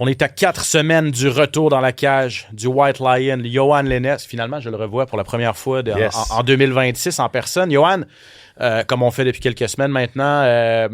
On est à 4 semaines du retour dans la cage du White Lion, Yohan Lainez. Finalement, je le revois pour la première fois en 2026 en personne. Yohan, comme on fait depuis quelques semaines maintenant,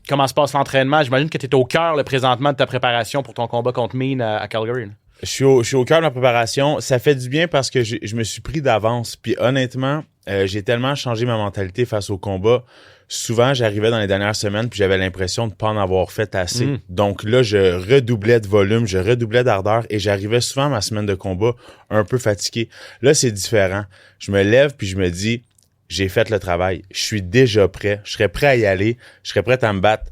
comment se passe l'entraînement? J'imagine que tu es au cœur présentement de ta préparation pour ton combat contre Mean à Calgary. Là. Je suis au cœur de ma préparation. Ça fait du bien parce que je me suis pris d'avance. Puis honnêtement, j'ai tellement changé ma mentalité face au combat. Souvent, j'arrivais dans les dernières semaines puis j'avais l'impression de pas en avoir fait assez. Donc là, je redoublais de volume, je redoublais d'ardeur et j'arrivais souvent à ma semaine de combat un peu fatigué. Là, c'est différent. Je me lève puis je me dis, j'ai fait le travail. Je suis déjà prêt. Je serais prêt à y aller. Je serais prêt à me battre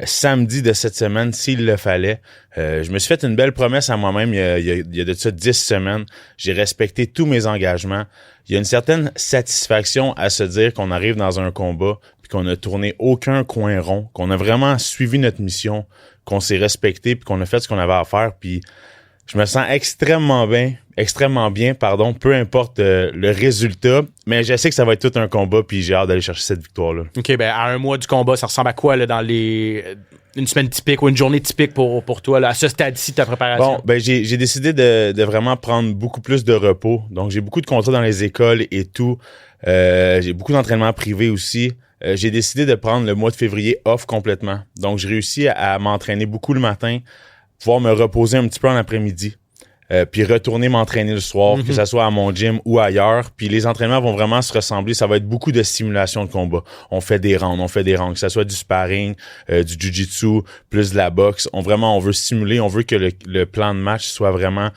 samedi de cette semaine s'il le fallait. Je me suis fait une belle promesse à moi-même il y a de ça 10 semaines. J'ai respecté tous mes engagements. Il y a une certaine satisfaction à se dire qu'on arrive dans un combat puis qu'on n'a tourné aucun coin rond, qu'on a vraiment suivi notre mission, qu'on s'est respecté puis qu'on a fait ce qu'on avait à faire. Puis je me sens extrêmement bien, peu importe le résultat, mais je sais que ça va être tout un combat puis j'ai hâte d'aller chercher cette victoire-là. OK, ben à un mois du combat, ça ressemble à quoi là, dans une semaine typique ou une journée typique pour toi là, à ce stade-ci de ta préparation? Bon, ben j'ai décidé de vraiment prendre beaucoup plus de repos. Donc j'ai beaucoup de contrats dans les écoles et tout. J'ai beaucoup d'entraînements privés aussi. J'ai décidé de prendre le mois de février off complètement. Donc j'ai réussi à m'entraîner beaucoup le matin, pouvoir me reposer un petit peu en après-midi. Puis retourner m'entraîner le soir, que ça soit à mon gym ou ailleurs. Puis les entraînements vont vraiment se ressembler. Ça va être beaucoup de simulation de combat. On fait des rounds, que ça soit du sparring, du jiu-jitsu, plus de la boxe. On veut simuler, on veut que le plan de match soit vraiment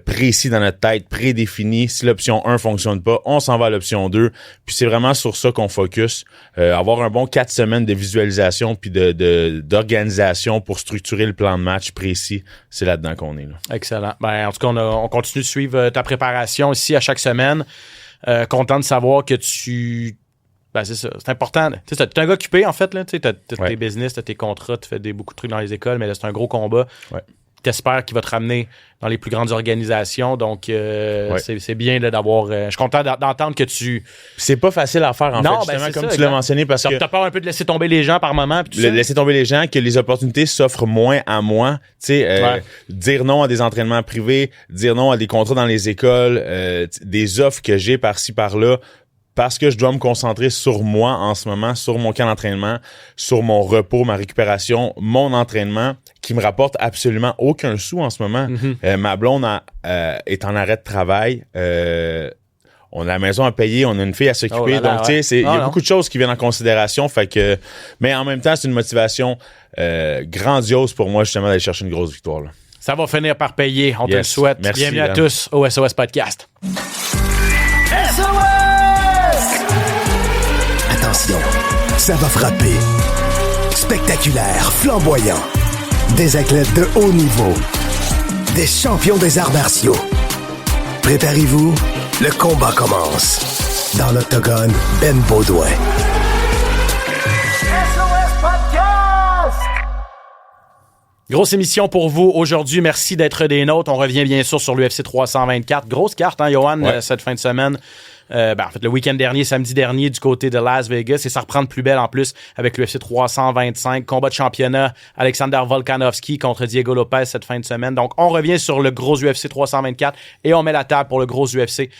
précis dans notre tête, prédéfini. Si l'option 1 fonctionne pas, on s'en va à l'option 2. Puis c'est vraiment sur ça qu'on focus. Avoir un bon 4 semaines de visualisation puis d'organisation pour structurer le plan de match précis. C'est là-dedans qu'on est. Là. Excellent. Ben, en tout cas, on continue de suivre ta préparation ici à chaque semaine. Content de savoir que tu... Ben, c'est ça. C'est important. Tu es un gars occupé, en fait. Tu as tes business, tu as tes contrats, tu fais beaucoup de trucs dans les écoles, mais là, c'est un gros combat. Ouais. T'espères qu'il va te ramener dans les plus grandes organisations. Donc, c'est bien là, d'avoir... je suis content d'entendre que tu... C'est pas facile à faire, en fait, justement, comme tu l'as mentionné, parce que... T'as peur un peu de laisser tomber les gens par moment. Laisser tomber les gens, que les opportunités s'offrent moins à moi. Tu sais, dire non à des entraînements privés, dire non à des contrats dans les écoles, des offres que j'ai par-ci, par-là, parce que je dois me concentrer sur moi en ce moment, sur mon camp d'entraînement, sur mon repos, ma récupération, mon entraînement, qui me rapporte absolument aucun sou en ce moment. Ma blonde est en arrêt de travail. On a la maison à payer, on a une fille à s'occuper. Donc, tu sais, il y a beaucoup de choses qui viennent en considération. Fait que, mais en même temps, c'est une motivation grandiose pour moi, justement, d'aller chercher une grosse victoire. Là. Ça va finir par payer. On te le souhaite. Merci, bienvenue à tous au SOS Podcast. SOS! Attention, ça va frapper. Spectaculaire, flamboyant. Des athlètes de haut niveau. Des champions des arts martiaux. Préparez-vous, le combat commence. Dans l'octogone, Ben Baudouin. SOS Podcast! Grosse émission pour vous aujourd'hui. Merci d'être des nôtres. On revient bien sûr sur l'UFC 324. Grosse carte, hein, Yohan, cette fin de semaine. En fait, le week-end dernier, samedi dernier, du côté de Las Vegas. Et ça reprend de plus belle en plus avec l'UFC 325. Combat de championnat, Alexander Volkanovski contre Diego Lopez cette fin de semaine. Donc, on revient sur le gros UFC 324 et on met la table pour le gros UFC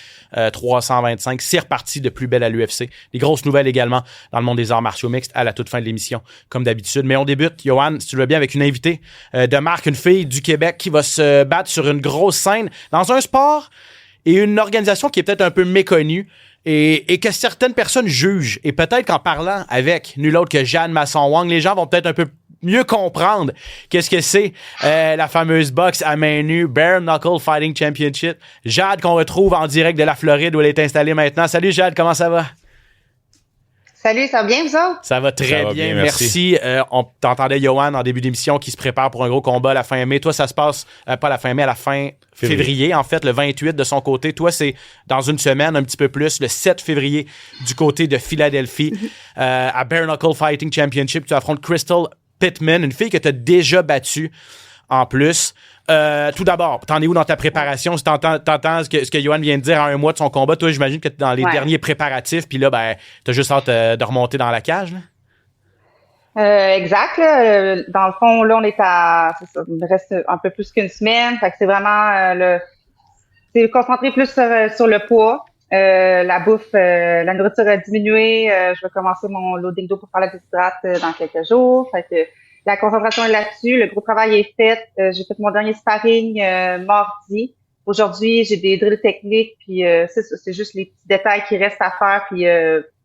325. C'est reparti de plus belle à l'UFC. Des grosses nouvelles également dans le monde des arts martiaux mixtes à la toute fin de l'émission, comme d'habitude. Mais on débute, Yohan, si tu le veux bien, avec une invitée de marque, une fille du Québec qui va se battre sur une grosse scène dans un sport et une organisation qui est peut-être un peu méconnue et que certaines personnes jugent. Et peut-être qu'en parlant avec nul autre que Jade Masson-Wang, les gens vont peut-être un peu mieux comprendre qu'est-ce que c'est la fameuse boxe à main nue, Bare Knuckle Fighting Championship. Jade qu'on retrouve en direct de la Floride où elle est installée maintenant. Salut Jade, comment ça va? Salut, ça va bien, vous autres? Ça va très bien, merci. On t'entendait, Yohan, en début d'émission, qui se prépare pour un gros combat à la fin mai. Toi, ça se passe, pas à la fin mai, à la fin février, en fait, le 28 de son côté. Toi, c'est dans une semaine, un petit peu plus, le 7 février, du côté de Philadelphie, à Bare Knuckle Fighting Championship. Tu affrontes Crystal Pittman, une fille que tu as déjà battue en plus. Tout d'abord, t'en es où dans ta préparation? Si t'entends ce que Yohan vient de dire à un mois de son combat, toi, j'imagine que t'es dans les derniers préparatifs, puis là, ben, t'as juste hâte de remonter dans la cage, là? Exact. Là. Dans le fond, là, on est c'est ça, il me reste un peu plus qu'une semaine. Fait que c'est vraiment c'est concentré plus sur le poids. La bouffe, la nourriture a diminué. Je vais commencer mon loading d'eau pour faire la déshydrate dans quelques jours. Fait que la concentration est là-dessus. Le gros travail est fait. J'ai fait mon dernier sparring mardi. Aujourd'hui, j'ai des drills techniques. Puis c'est juste les petits détails qui restent à faire. Puis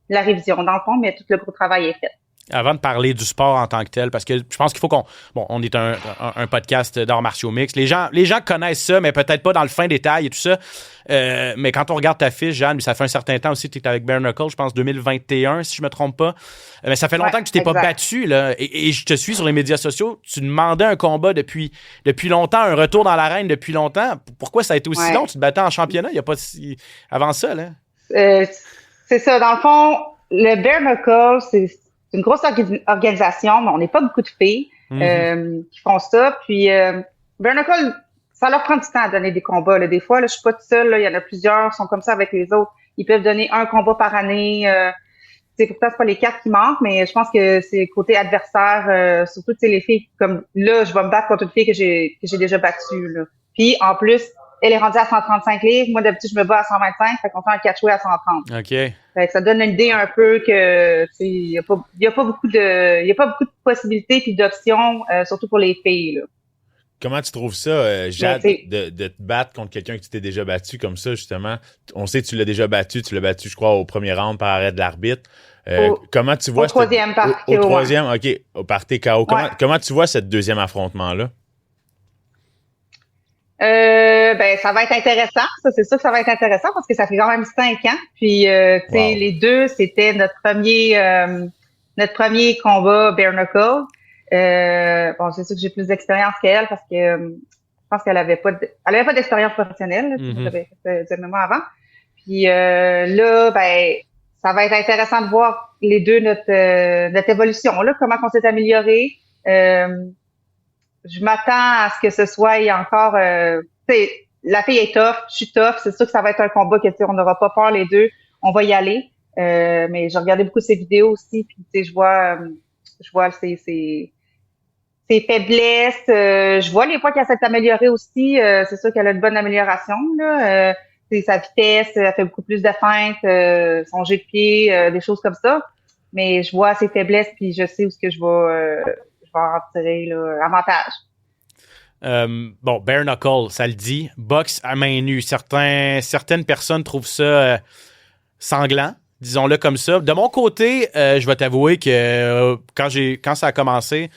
la révision dans le fond, mais tout le gros travail est fait. Avant de parler du sport en tant que tel, parce que je pense qu'il faut qu'on... Bon, on est un podcast d'arts martiaux mixtes. Les gens connaissent ça, mais peut-être pas dans le fin détail et tout ça. Mais quand on regarde ta fiche, Jeanne, ça fait un certain temps aussi que tu es avec Bare Knuckle, je pense 2021, si je me trompe pas. Mais ça fait longtemps que tu t'es pas battu, là. Et je te suis sur les médias sociaux. Tu demandais un combat depuis longtemps, un retour dans l'arène depuis longtemps. Pourquoi ça a été aussi long? Tu te battais en championnat? Il n'y a pas avant ça, là? C'est ça. Dans le fond, le Bare Knuckle, c'est une grosse organisation, mais on n'est pas beaucoup de filles qui font ça. Puis Bare Knuckle, ça leur prend du temps à donner des combats. Là. Des fois, là, je suis pas toute seule. Là, il y en a plusieurs qui sont comme ça avec les autres. Ils peuvent donner un combat par année. Pourtant, c'est pas les 4 qui manquent, mais je pense que c'est côté adversaire, surtout les filles. Comme là, je vais me battre contre une fille que j'ai déjà battue. Là. Puis en plus, elle est rendue à 135 livres. Moi, d'habitude, je me bats à 125. Fait qu'on fait un catchway à 130. OK. Fait que ça donne une idée un peu que, il y a pas beaucoup de possibilités puis d'options, surtout pour les filles, là. Comment tu trouves ça, Jade, de te battre contre quelqu'un que tu t'es déjà battu comme ça, justement? On sait que tu l'as déjà battu. Tu l'as battu, je crois, au premier round par arrêt de l'arbitre. Comment tu vois... Au troisième par KO. Au troisième, OK. Par TKO. Comment tu vois cette deuxième affrontement-là? Ça va être intéressant. Ça, c'est sûr que ça va être intéressant parce que ça fait quand même 5 ans. Puis, les deux, c'était notre premier combat bare knuckle. C'est sûr que j'ai plus d'expérience qu'elle parce que je pense qu'elle avait pas d'expérience professionnelle. J'avais fait du MMA avant. Puis là, ça va être intéressant de voir les deux notre évolution là, comment on s'est amélioré. Je m'attends à ce que ce soit encore... la fille est tough, je suis tough. C'est sûr que ça va être un combat que on n'aura pas peur les deux. On va y aller. Mais j'ai regardé beaucoup ses vidéos aussi. Puis je vois ses faiblesses. Je vois les fois qu'elle s'est améliorée aussi. C'est sûr qu'elle a une bonne amélioration. Là. Sa vitesse, elle fait beaucoup plus de feintes, son jeu de pied, des choses comme ça. Mais je vois ses faiblesses puis je sais où ce que je vais en tirer là, avantage. Bare Knuckle, ça le dit. Boxe à main nue. Certaines personnes trouvent ça sanglant, disons-le comme ça. De mon côté, je vais t'avouer que quand ça a commencé,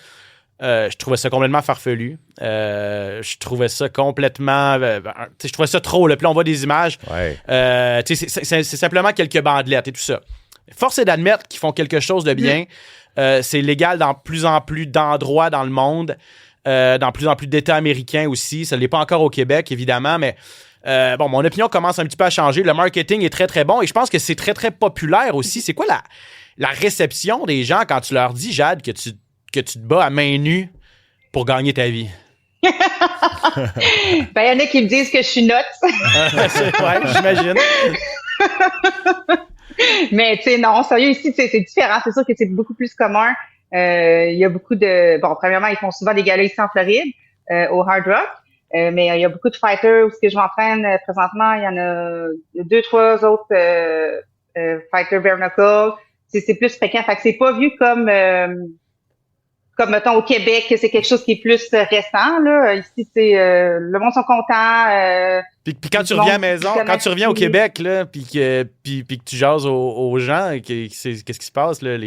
je trouvais ça complètement farfelu. Je trouvais ça complètement... je trouvais ça trop. Là. Puis là, on voit des images. Ouais. C'est simplement quelques bandelettes et tout ça. Force est d'admettre qu'ils font quelque chose de bien. C'est légal dans plus en plus d'endroits dans le monde, dans plus en plus d'États américains aussi. Ça ne l'est pas encore au Québec, évidemment, mais mon opinion commence un petit peu à changer. Le marketing est très, très bon et je pense que c'est très, très populaire aussi. C'est quoi la réception des gens quand tu leur dis, Jade, que tu te bats à main nue pour gagner ta vie? Il y en a qui me disent que je suis nuts. Ouais, j'imagine. Mais non, sérieux, ici, c'est différent. C'est sûr que c'est beaucoup plus commun. Il y a beaucoup de... premièrement, ils font souvent des galas ici en Floride, au Hard Rock. Mais il y a beaucoup de fighters où ce que je m'entraîne présentement. Il y en a 2-3 autres fighters bare knuckle. C'est plus fréquent. Fait que c'est pas vu comme mettons au Québec, que c'est quelque chose qui est plus récent là. Ici, le monde sont contents. Puis quand tu reviens à la maison, quand tu reviens au Québec là, puis que tu jases aux gens, qu'est-ce qui se passe là?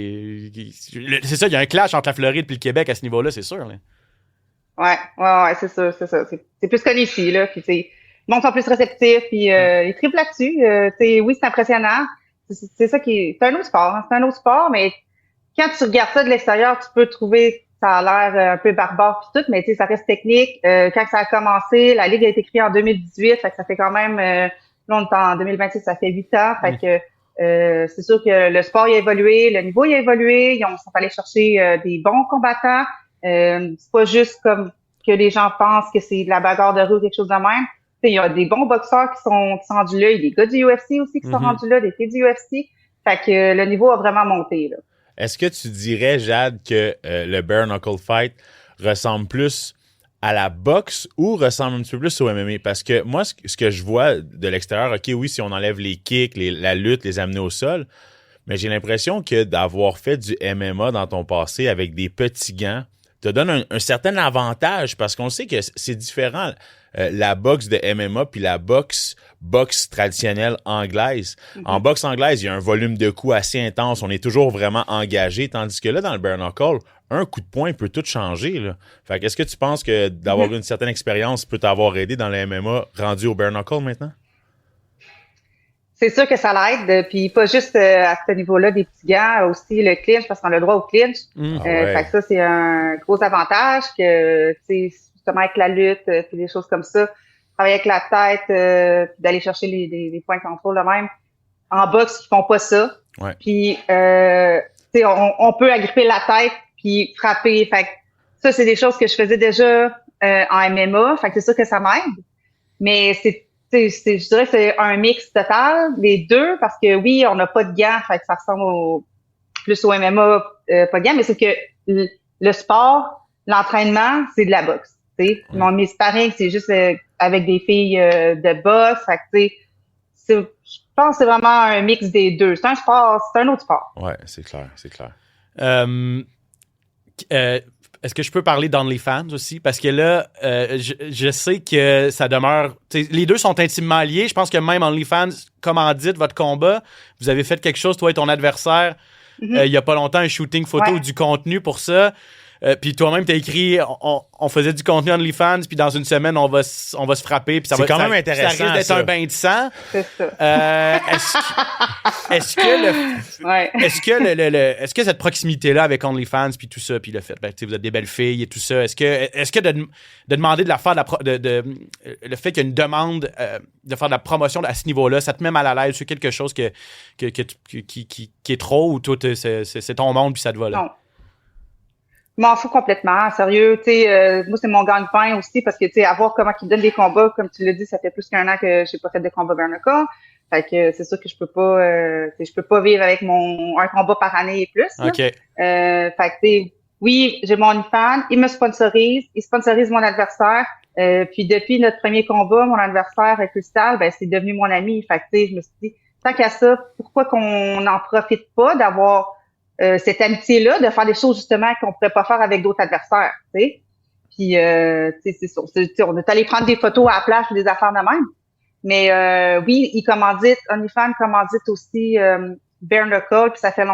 C'est ça, il y a un clash entre la Floride et le Québec à ce niveau-là, c'est sûr. Là. Ouais, c'est sûr, c'est ça. C'est plus connu ici là. Puis les monde sont plus réceptifs, puis ils triplent là-dessus. Oui, c'est impressionnant. C'est ça c'est un autre sport. Hein. C'est un autre sport, mais quand tu regardes ça de l'extérieur, tu peux trouver que ça a l'air un peu barbare pis tout, mais ça reste technique. Quand ça a commencé, la Ligue a été créée en 2018, fait que ça fait quand même, là on est en 2026, ça fait 8 ans, fait que c'est sûr que le sport il a évolué, le niveau il a évolué, ils sont allés chercher des bons combattants. C'est pas juste comme que les gens pensent que c'est de la bagarre de rue ou quelque chose de même. Il y a des bons boxeurs qui sont rendus là, il y a des gars du UFC aussi qui sont rendus là, des filles du UFC. Fait que le niveau a vraiment monté là. Est-ce que tu dirais, Jade, que le bare knuckle fight ressemble plus à la boxe ou ressemble un petit peu plus au MMA? Parce que moi, ce que je vois de l'extérieur, OK, oui, si on enlève les kicks, la lutte, les amener au sol, mais j'ai l'impression que d'avoir fait du MMA dans ton passé avec des petits gants te donne un certain avantage parce qu'on sait que c'est différent. La boxe de MMA puis la boxe traditionnelle anglaise. Mm-hmm. En boxe anglaise, il y a un volume de coups assez intense. On est toujours vraiment engagé, tandis que là, dans le bare knuckle, un coup de poing peut tout changer. Là. Fait que est-ce que tu penses que d'avoir une certaine expérience peut t'avoir aidé dans le MMA rendu au bare knuckle maintenant? C'est sûr que ça l'aide, puis pas juste à ce niveau-là des petits gants, aussi le clinch, parce qu'on a le droit au clinch. Fait que ça, c'est un gros avantage que, tu sais, justement avec la lutte, puis des choses comme ça, travailler avec la tête, puis d'aller chercher les points de contrôle de même. En boxe, ils font pas ça. Ouais. Puis, tu sais, on peut agripper la tête puis frapper. Fait que ça, c'est des choses que je faisais déjà en MMA. Fait que c'est sûr que ça m'aide. Mais je dirais que c'est un mix total des deux parce que oui, on n'a pas de gants, fait que ça ressemble plus au MMA, pas de gants, mais c'est que le sport, l'entraînement, c'est de la boxe. Mes sparring, c'est juste avec des filles de boxe. Fait que je pense que c'est vraiment un mix des deux. C'est un sport, c'est un autre sport. Ouais, c'est clair. Est-ce que je peux parler d'OnlyFans aussi? Parce que là, je sais que ça demeure... Les deux sont intimement liés. Je pense que même OnlyFans commandite votre combat. Vous avez fait quelque chose, toi et ton adversaire, il y a pas longtemps, un shooting photo ou du contenu pour ça. Puis toi-même, t'as écrit, on faisait du contenu OnlyFans, puis dans une semaine, on va se frapper. Puis c'est quand même intéressant. Ça risque d'être un bain de sang. C'est ça. Est-ce que cette proximité-là avec OnlyFans, puis tout ça, puis le fait, vous êtes des belles filles et tout ça, est-ce que de demander de la faire, le fait qu'il y a une demande de faire de la promotion à ce niveau-là, ça te met mal à l'aise? C'est quelque chose qui est trop, ou tout, c'est ton monde, puis ça te va là? Non. Je m'en fous complètement, sérieux. Moi, c'est mon gagne-pain aussi parce que, à voir comment ils donnent des combats, comme tu l'as dit, ça fait plus qu'1 an que j'ai pas fait de combat bare knuckle. Fait que c'est sûr que je peux pas vivre avec un combat par année et plus. OK. Fait que, oui, j'ai mon OnlyFans, il sponsorise mon adversaire. Puis depuis notre premier combat, mon adversaire Crystal, c'est devenu mon ami. Fait que, je me suis dit, tant qu'à ça, pourquoi qu'on n'en profite pas d'avoir cette amitié-là, de faire des choses justement qu'on pourrait pas faire avec d'autres adversaires, tu sais. Puis, c'est ça. On est allé prendre des photos à la plage ou des affaires de même. Mais oui, OnlyFans commandite aussi bare knuckle, puis ça fait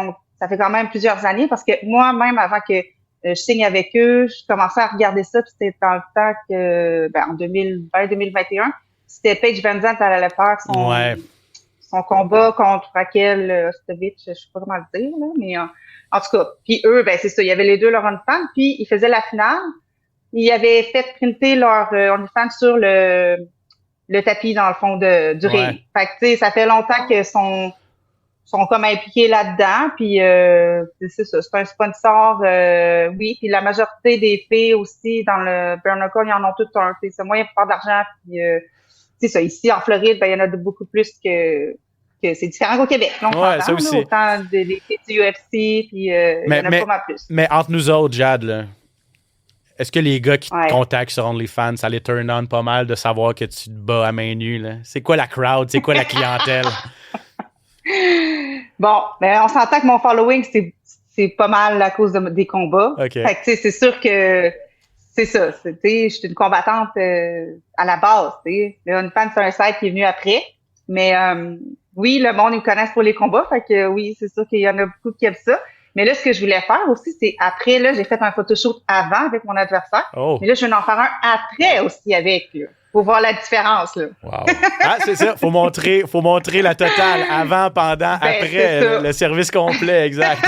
quand même plusieurs années parce que moi-même, avant que je signe avec eux, je commençais à regarder ça, puis c'était dans le temps que, en 2020-2021, c'était Paige VanZant, elle allait faire son combat contre Raquel Ostovich, je sais pas comment le dire, là, mais en tout cas. Puis eux, c'est ça, il y avait les deux leur OnlyFans, puis ils faisaient la finale. Ils avaient fait printer leur OnlyFans sur le tapis, dans le fond, du ring. Fait que, tu sais, ça fait longtemps qu'ils sont comme impliqués là-dedans, puis c'est ça, c'est un sponsor, oui, puis la majorité des filles aussi, dans le bare knuckle, ils en ont toutes un, c'est moyen pour faire de l'argent, puis c'est ça, ici, en Floride, il y en a beaucoup plus que c'est différent qu'au Québec. Non, ça aussi. Autant des filles du UFC, puis il y en a pas mal plus. Mais entre nous autres, Jade, là, est-ce que les gars qui te contactent sur OnlyFans, ça les turn on pas mal de savoir que tu te bats à main nue, là? C'est quoi la crowd? C'est quoi la clientèle? Bon, on s'entend que mon following, c'est pas mal à cause des combats. Okay. Fait que, c'est sûr que c'est ça. Je suis une combattante à la base. Le OnlyFans, c'est un site qui est venu après. Mais oui, le monde, ils me connaissent pour les combats. Fait que oui, c'est sûr qu'il y en a beaucoup qui aiment ça. Mais là, ce que je voulais faire aussi, c'est après, là, j'ai fait un photoshoot avant avec mon adversaire. Oh. Mais là, je vais en faire un après aussi avec, là. Faut voir la différence, là. Wow. Ah, c'est ça. Faut montrer la totale. Avant, pendant, après, le service complet, exact.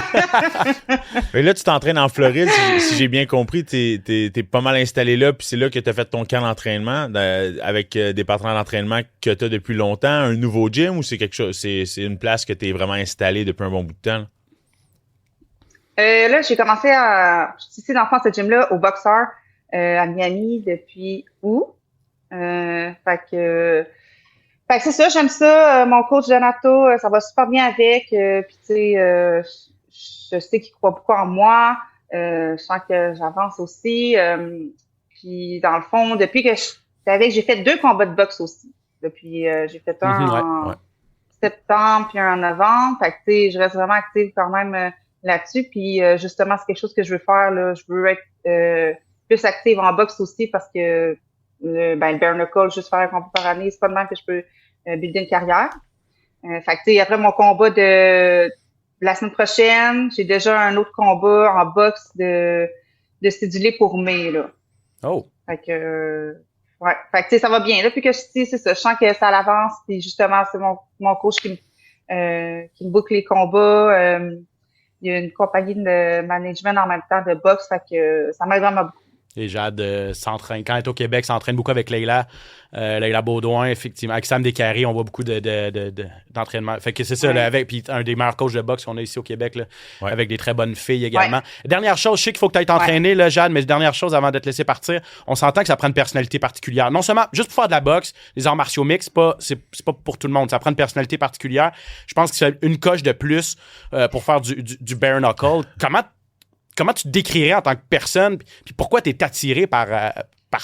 Et là, tu t'entraînes en Floride. Si j'ai bien compris, t'es pas mal installé là, puis c'est là que t'as fait ton camp d'entraînement avec des partenaires d'entraînement que t'as depuis longtemps. Un nouveau gym, ou c'est quelque chose, c'est une place que t'es vraiment installé depuis un bon bout de temps, là? Là, j'ai commencé je suis ici dans ce gym-là, au Boxer, à Miami, depuis août. Fait que c'est ça, j'aime ça. Mon coach Donato, ça va super bien avec. Puis tu sais, je sais qu'il croit beaucoup en moi. Je sens que j'avance aussi. Puis dans le fond, depuis que je savais que j'ai fait 2 combats de boxe aussi. Depuis j'ai fait un en septembre puis un en novembre. Fait que tu sais, je reste vraiment active quand même là-dessus. Puis justement, c'est quelque chose que je veux faire là. Je veux être plus active en boxe aussi parce que le bare knuckle, juste faire un combat par année, c'est pas de même que je peux builder une carrière. Fait que tu sais, après mon combat de la semaine prochaine, j'ai déjà un autre combat en boxe de cédulé pour mai, là. Oh! Fait que, ouais. Fait que, tu sais, ça va bien, là. Puis que c'est ça. Je sens que ça l'avance. Puis justement, c'est mon coach qui me boucle les combats. Il y a une compagnie de management en même temps de boxe. Fait que ça m'aide vraiment beaucoup. Et Jade s'entraîne. Quand elle est au Québec, s'entraîne beaucoup avec Leila Baudouin, effectivement. Avec Sam Descaries, on voit beaucoup d'entraînement. Fait que c'est ça, là, avec puis un des meilleurs coachs de boxe qu'on a ici au Québec, là, avec des très bonnes filles également. Ouais. Dernière chose, je sais qu'il faut que tu ailles t'entraîner, là, Jade, mais dernière chose avant de te laisser partir, on s'entend que ça prend une personnalité particulière. Non seulement, juste pour faire de la boxe, les arts martiaux mixtes, c'est pas pour tout le monde. Ça prend une personnalité particulière. Je pense que c'est une coche de plus pour faire du bare knuckle. Comment tu te décrirais en tant que personne, puis pourquoi tu es attiré par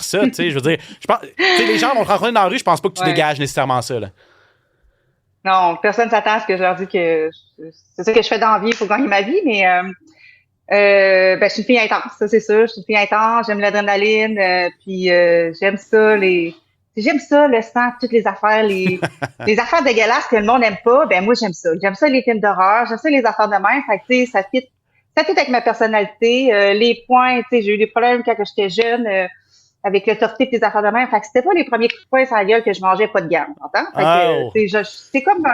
ça, tu sais, je veux dire, je pense, les gens vont te rencontrer dans la rue, je pense pas que tu dégages nécessairement ça, là. Non, personne s'attend à ce que je leur dis que c'est ça que je fais dans la vie, il faut gagner ma vie, mais je suis une fille intense, ça c'est sûr, je suis une fille intense, j'aime l'adrénaline, puis j'aime ça, le sang, toutes les affaires, les affaires dégueulasses que le monde n'aime pas, ben moi j'aime ça les films d'horreur, j'aime ça les affaires de même, fait que tu sais, ça fit avec ma personnalité. Les points, tu sais, j'ai eu des problèmes quand j'étais jeune avec l'autorité et les affaires de même. Fait que c'était pas les premiers coups de poing sur la gueule que je mangeais pas de gamme, t'entends? Fait que, c'est comme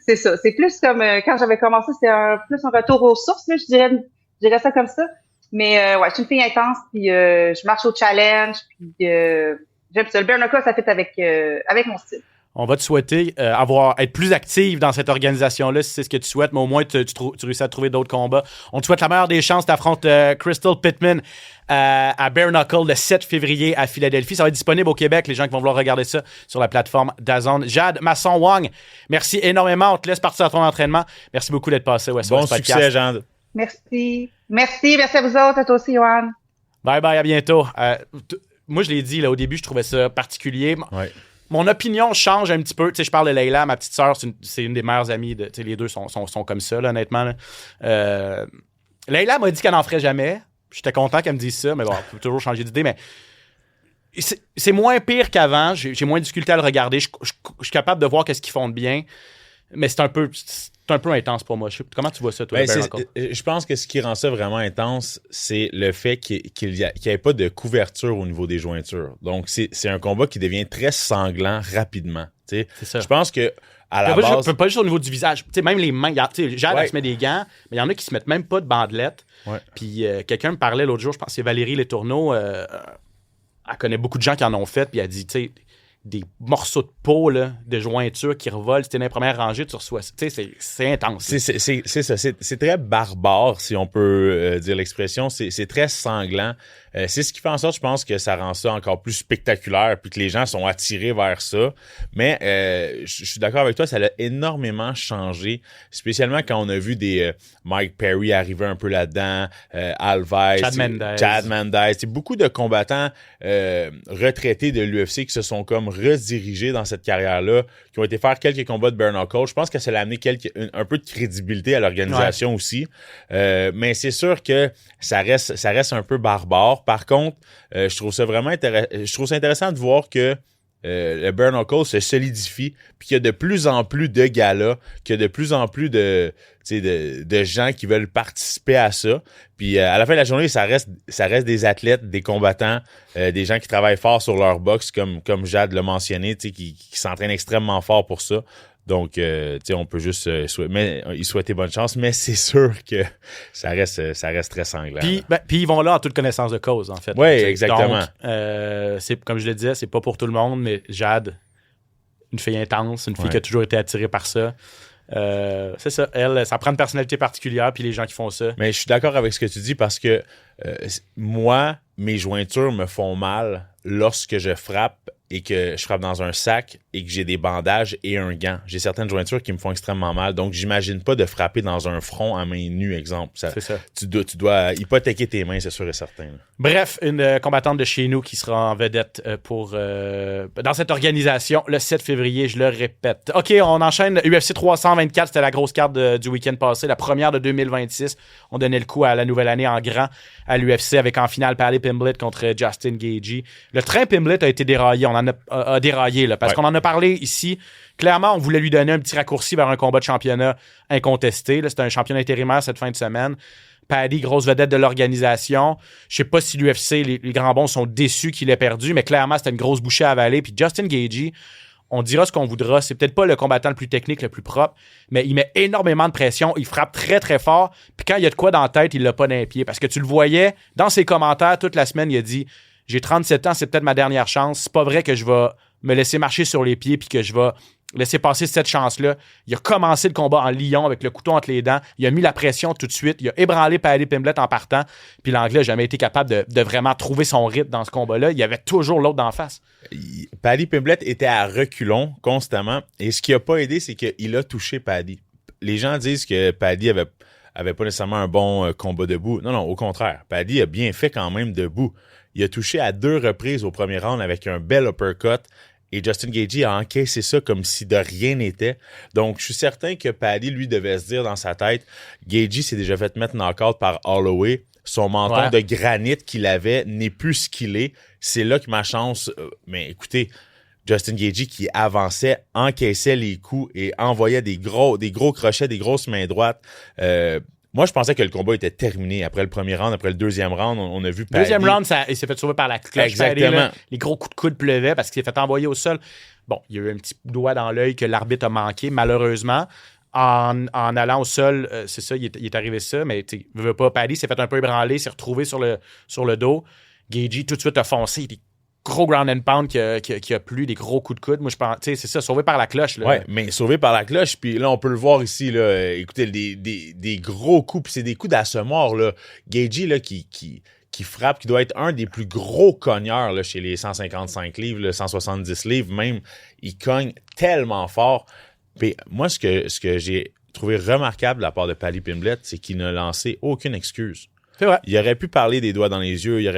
c'est ça. C'est plus comme quand j'avais commencé, c'était plus un retour aux sources, là, je dirais ça comme ça. Mais ouais, je suis une fille intense, puis je marche au challenge, puis j'aime ça. Le bare knuckle, ça fait avec mon style. On va te souhaiter être plus active dans cette organisation-là, si c'est ce que tu souhaites, mais au moins tu réussis à trouver d'autres combats. On te souhaite la meilleure des chances. T'affrontes Crystal Pittman à Bare Knuckle le 7 février à Philadelphie. Ça va être disponible au Québec, les gens qui vont vouloir regarder ça sur la plateforme DAZN. Jade Masson-Wang, merci énormément. On te laisse partir à ton entraînement. Merci beaucoup d'être passé au SOS Bon Podcast. Succès, Jade. Merci à vous autres, à toi aussi, Yoann. Bye, à bientôt. Moi, je l'ai dit là, au début, je trouvais ça particulier. Ouais. Mon opinion change un petit peu. Tu sais, je parle de Leila, ma petite sœur, c'est une des meilleures amies. Tu sais, les deux sont comme ça, là, honnêtement. Là. Leila m'a dit qu'elle n'en ferait jamais. J'étais content qu'elle me dise ça, mais bon, on peut toujours changer d'idée. Mais c'est moins pire qu'avant. J'ai moins de difficulté à le regarder. Je suis capable de voir qu'est-ce qu'ils font de bien. Mais c'est un peu intense pour moi. Comment tu vois ça, toi? Je pense que ce qui rend ça vraiment intense, c'est le fait qu'il n'y ait pas de couverture au niveau des jointures. Donc, c'est un combat qui devient très sanglant rapidement. C'est ça. Je pense que à la base... Pas juste au niveau du visage. T'sais, même les mains. Jade, elle se met des gants, mais il y en a qui se mettent même pas de bandelettes. Ouais. Puis quelqu'un me parlait l'autre jour, je pense que c'est Valérie Letourneau. Elle connaît beaucoup de gens qui en ont fait, puis elle a dit, tu sais, des morceaux de peau, là, de jointure qui revolent. Si t'es dans les premières rangées, tu reçois. Tu sais, c'est intense. C'est ça. C'est très barbare, si on peut dire l'expression. C'est très sanglant. C'est ce qui fait en sorte, je pense, que ça rend ça encore plus spectaculaire puis que les gens sont attirés vers ça. Mais je suis d'accord avec toi, ça a énormément changé, spécialement quand on a vu des Mike Perry arriver un peu là-dedans, Alves, Chad Mendes. C'est beaucoup de combattants retraités de l'UFC qui se sont comme redirigés dans cette carrière-là, qui ont été faire quelques combats de bare knuckle. Je pense que ça a amené un peu de crédibilité à l'organisation aussi. Mais c'est sûr que ça reste un peu barbare. Par contre, je trouve ça vraiment intéressant de voir que le bare knuckle se solidifie, puis qu'il y a de plus en plus de galas, qu'il y a de plus en plus de gens qui veulent participer à ça. Puis à la fin de la journée, ça reste des athlètes, des combattants, des gens qui travaillent fort sur leur boxe, comme Jade l'a mentionné, qui s'entraînent extrêmement fort pour ça. Donc, on peut juste y souhaiter bonne chance, mais c'est sûr que ça reste très sanglant. Puis ils vont là en toute connaissance de cause, en fait. Oui, exactement. Donc, c'est, comme je le disais, c'est pas pour tout le monde, mais Jade, une fille intense, une fille qui a toujours été attirée par ça. C'est ça, elle, ça prend une personnalité particulière, puis les gens qui font ça. Mais je suis d'accord avec ce que tu dis parce que moi, mes jointures me font mal lorsque je frappe et que je frappe dans un sac et que j'ai des bandages et un gant. J'ai certaines jointures qui me font extrêmement mal, donc j'imagine pas de frapper dans un front à main nue, exemple. C'est ça. Tu dois hypothéquer tes mains, c'est sûr et certain. Là. Bref, une combattante de chez nous qui sera en vedette dans cette organisation le 7 février, je le répète. OK, on enchaîne. UFC 324, c'était la grosse carte du week-end passé, la première de 2026. On donnait le coup à la nouvelle année en grand à l'UFC avec en finale Paddy Pimblett contre Justin Gaethje. Le train Pimblett a été déraillé. On en a déraillé là, parce qu'on en a parlé ici. Clairement, on voulait lui donner un petit raccourci vers un combat de championnat incontesté. Là, c'était un championnat intérimaire cette fin de semaine. Paddy, grosse vedette de l'organisation. Je sais pas si l'UFC, les grands bons sont déçus qu'il ait perdu, mais clairement, c'était une grosse bouchée à avaler. Puis Justin Gaethje, on dira ce qu'on voudra. C'est peut-être pas le combattant le plus technique, le plus propre, mais il met énormément de pression. Il frappe très, très fort. Puis quand il y a de quoi dans la tête, il l'a pas dans les pieds. Parce que tu le voyais dans ses commentaires toute la semaine, il a dit « J'ai 37 ans, c'est peut-être ma dernière chance. C'est pas vrai que je vais me laisser marcher sur les pieds puis que je vais laisser passer cette chance-là. » Il a commencé le combat en lion avec le couteau entre les dents. Il a mis la pression tout de suite. Il a ébranlé Paddy Pimblett en partant. Puis l'Anglais n'a jamais été capable de vraiment trouver son rythme dans ce combat-là. Il y avait toujours l'autre d'en face. Paddy Pimblett était à reculons constamment. Et ce qui n'a pas aidé, c'est qu'il a touché Paddy. Les gens disent que Paddy avait pas nécessairement un bon combat debout. Non, au contraire. Paddy a bien fait quand même debout. Il a touché à 2 reprises au premier round avec un bel uppercut. Et Justin Gaethje a encaissé ça comme si de rien n'était. Donc, je suis certain que Paddy, lui, devait se dire dans sa tête, Gaethje s'est déjà fait mettre knock-out par Holloway. Son menton de granit qu'il avait n'est plus ce qu'il est. C'est là que ma chance... mais écoutez, Justin Gaethje qui avançait, encaissait les coups et envoyait des gros crochets, des grosses mains droites. Moi, je pensais que le combat était terminé après le premier round, après le deuxième round. On a vu Paddy. Deuxième round, il s'est fait sauver par la cloche. Exactement. Paddy, là, les gros coups de coude pleuvaient parce qu'il s'est fait envoyer au sol. Bon, il y a eu un petit doigt dans l'œil que l'arbitre a manqué, malheureusement. En allant au sol, c'est ça, il est arrivé ça, mais tu veux pas, Paddy s'est fait un peu ébranler, s'est retrouvé sur le dos. Gaethje tout de suite a foncé. Des gros ground and pound qui a plu, des gros coups de coude. Moi, je pense, tu sais, c'est ça, sauvé par la cloche. Oui, mais sauvé par la cloche. Puis là, on peut le voir ici, là, écoutez, des gros coups, puis c'est des coups d'assommoir, là. Gaethje, là, qui frappe, qui doit être un des plus gros cogneurs là, chez les 155 livres, là, 170 livres même. Il cogne tellement fort. Puis moi, ce que j'ai trouvé remarquable de la part de Paddy Pimblett, c'est qu'il n'a lancé aucune excuse. C'est vrai. Il aurait pu parler des doigts dans les yeux, il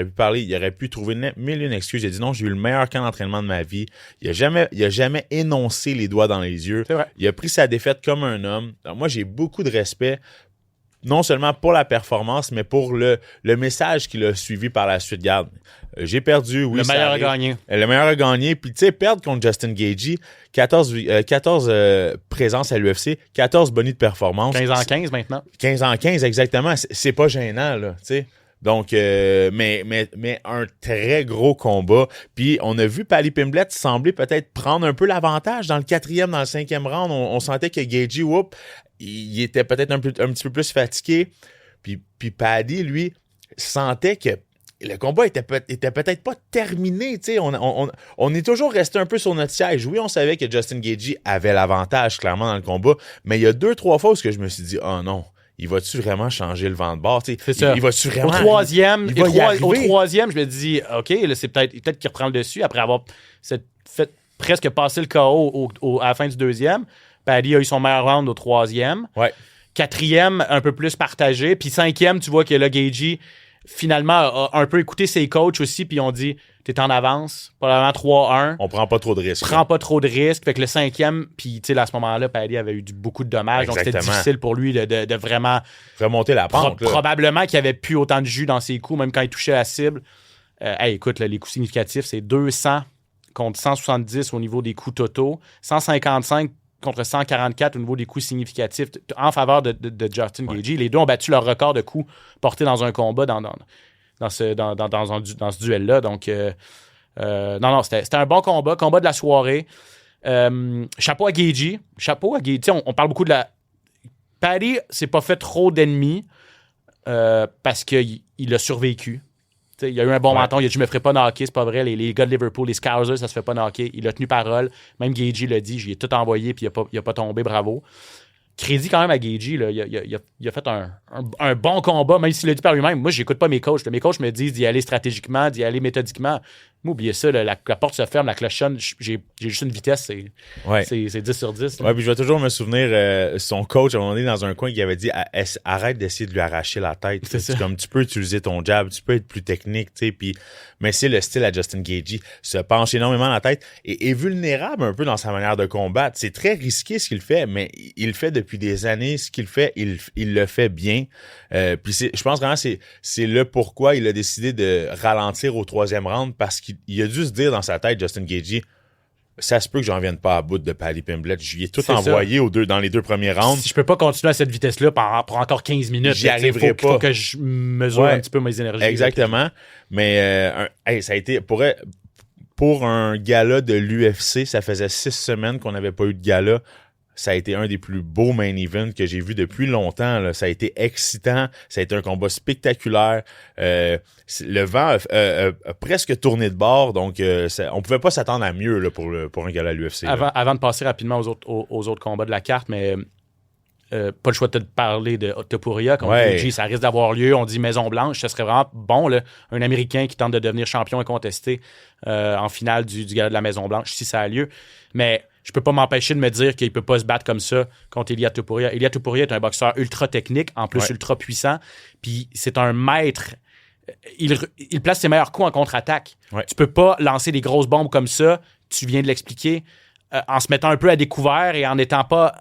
aurait pu trouver mille une excuses. Il a dit non, j'ai eu le meilleur camp d'entraînement de ma vie. Il a jamais énoncé les doigts dans les yeux. C'est vrai. Il a pris sa défaite comme un homme. Alors, moi, j'ai beaucoup de respect, non seulement pour la performance, mais pour le message qu'il a suivi par la suite. Regarde, j'ai perdu, oui, le meilleur a gagné. Le meilleur a gagné. Puis, tu sais, perdre contre Justin Gaethje, 14 présences à l'UFC, 14 bonus de performance. 15 en 15 maintenant. 15 en 15, exactement. C'est pas gênant, là, tu sais. Donc, mais un très gros combat. Puis, on a vu Paddy Pimblett sembler peut-être prendre un peu l'avantage dans le 4e, dans le 5e round. On sentait que Gaethje, il était peut-être un petit peu plus fatigué. Puis Paddy, lui, sentait que le combat était peut-être pas terminé. Tu sais, on est toujours resté un peu sur notre siège. Oui, on savait que Justin Gaethje avait l'avantage, clairement, dans le combat. Mais il y a 2-3 fois où je me suis dit, oh non, il va-tu vraiment changer le vent de bord? C'est ça. Il va-tu vraiment... Au troisième, je me dis, OK, là, c'est peut-être qu'il reprend le dessus après avoir fait presque passer le KO à la fin du 2e. Paddy a eu son meilleur round au 3e. Ouais. 4e, un peu plus partagé. Puis 5e, tu vois que là, Gaethje, finalement, a un peu écouté ses coachs aussi, puis ils ont dit, t'es en avance, probablement 3-1. On prend pas trop de risques. Prends pas trop de risques. Fait que le 5e, puis tu sais, à ce moment-là, Paddy avait eu beaucoup de dommages. Exactement. Donc c'était difficile pour lui de vraiment... remonter la pente. Probablement qu'il n'y avait plus autant de jus dans ses coups, même quand il touchait la cible. Écoute, là, les coups significatifs, c'est 200 contre 170 au niveau des coups totaux, 155 contre 144 au niveau des coups significatifs en faveur de Justin Gaethje. Les deux ont battu leur record de coups portés dans un combat dans ce duel-là. Donc, non, c'était un bon combat de la soirée. Chapeau à Gaethje. On parle beaucoup de la... Paddy s'est pas fait trop d'ennemis parce qu'il a survécu. T'sais, il a eu un bon menton, il a dit « je me ferai pas knocker », c'est pas vrai, les gars de Liverpool, les Scousers, ça se fait pas knocker. Il a tenu parole, même Gaethje l'a dit, j'y ai tout envoyé puis il a pas tombé, bravo. Crédit quand même à Gaethje, là, il a fait un bon combat, même s'il l'a dit par lui-même. Moi, j'écoute pas mes coachs. Mes coachs me disent d'y aller stratégiquement, d'y aller méthodiquement. Moi, oubliez ça, la porte se ferme, la cloche sonne, j'ai juste une vitesse, c'est 10 sur 10. Ouais, puis je vais toujours me souvenir, son coach, à un moment donné, dans un coin, qui avait dit arrête d'essayer de lui arracher la tête. C'est comme tu peux utiliser ton jab, tu peux être plus technique, tu sais, mais c'est le style à Justin Gaethje, se penche énormément la tête et est vulnérable un peu dans sa manière de combattre. C'est très risqué ce qu'il fait, mais il le fait depuis des années. Ce qu'il fait, il le fait bien. Puis je pense vraiment c'est le pourquoi il a décidé de ralentir au 3e round, parce qu'il a dû se dire dans sa tête, Justin Gaethje, ça se peut que j'en vienne pas à bout de Paddy Pimblett. Je lui ai tout envoyé dans les 2 premiers rounds. Si je peux pas continuer à cette vitesse-là pour encore 15 minutes, j'y arriverai pas. Il faut que je mesure un petit peu mes énergies. Exactement. Mais ça a été pour un gala de l'UFC, ça faisait 6 semaines qu'on n'avait pas eu de gala. Ça a été un des plus beaux main events que j'ai vu depuis longtemps. Là. Ça a été excitant. Ça a été un combat spectaculaire. Le vent a presque tourné de bord. Donc, on pouvait pas s'attendre à mieux là, pour un gala à l'UFC. Avant de passer rapidement aux autres combats de la carte, mais pas le choix de te parler de Topuria. Comme Gaethje, ça risque d'avoir lieu. On dit Maison-Blanche. Ce serait vraiment bon, là, un Américain qui tente de devenir champion incontesté en finale du gala de la Maison-Blanche, si ça a lieu. Mais je peux pas m'empêcher de me dire qu'il peut pas se battre comme ça contre Ilia Topuria. Ilia Topuria est un boxeur ultra technique, en plus ultra puissant, puis c'est un maître. Il place ses meilleurs coups en contre-attaque. Ouais. Tu peux pas lancer des grosses bombes comme ça, tu viens de l'expliquer, en se mettant un peu à découvert et en n'étant pas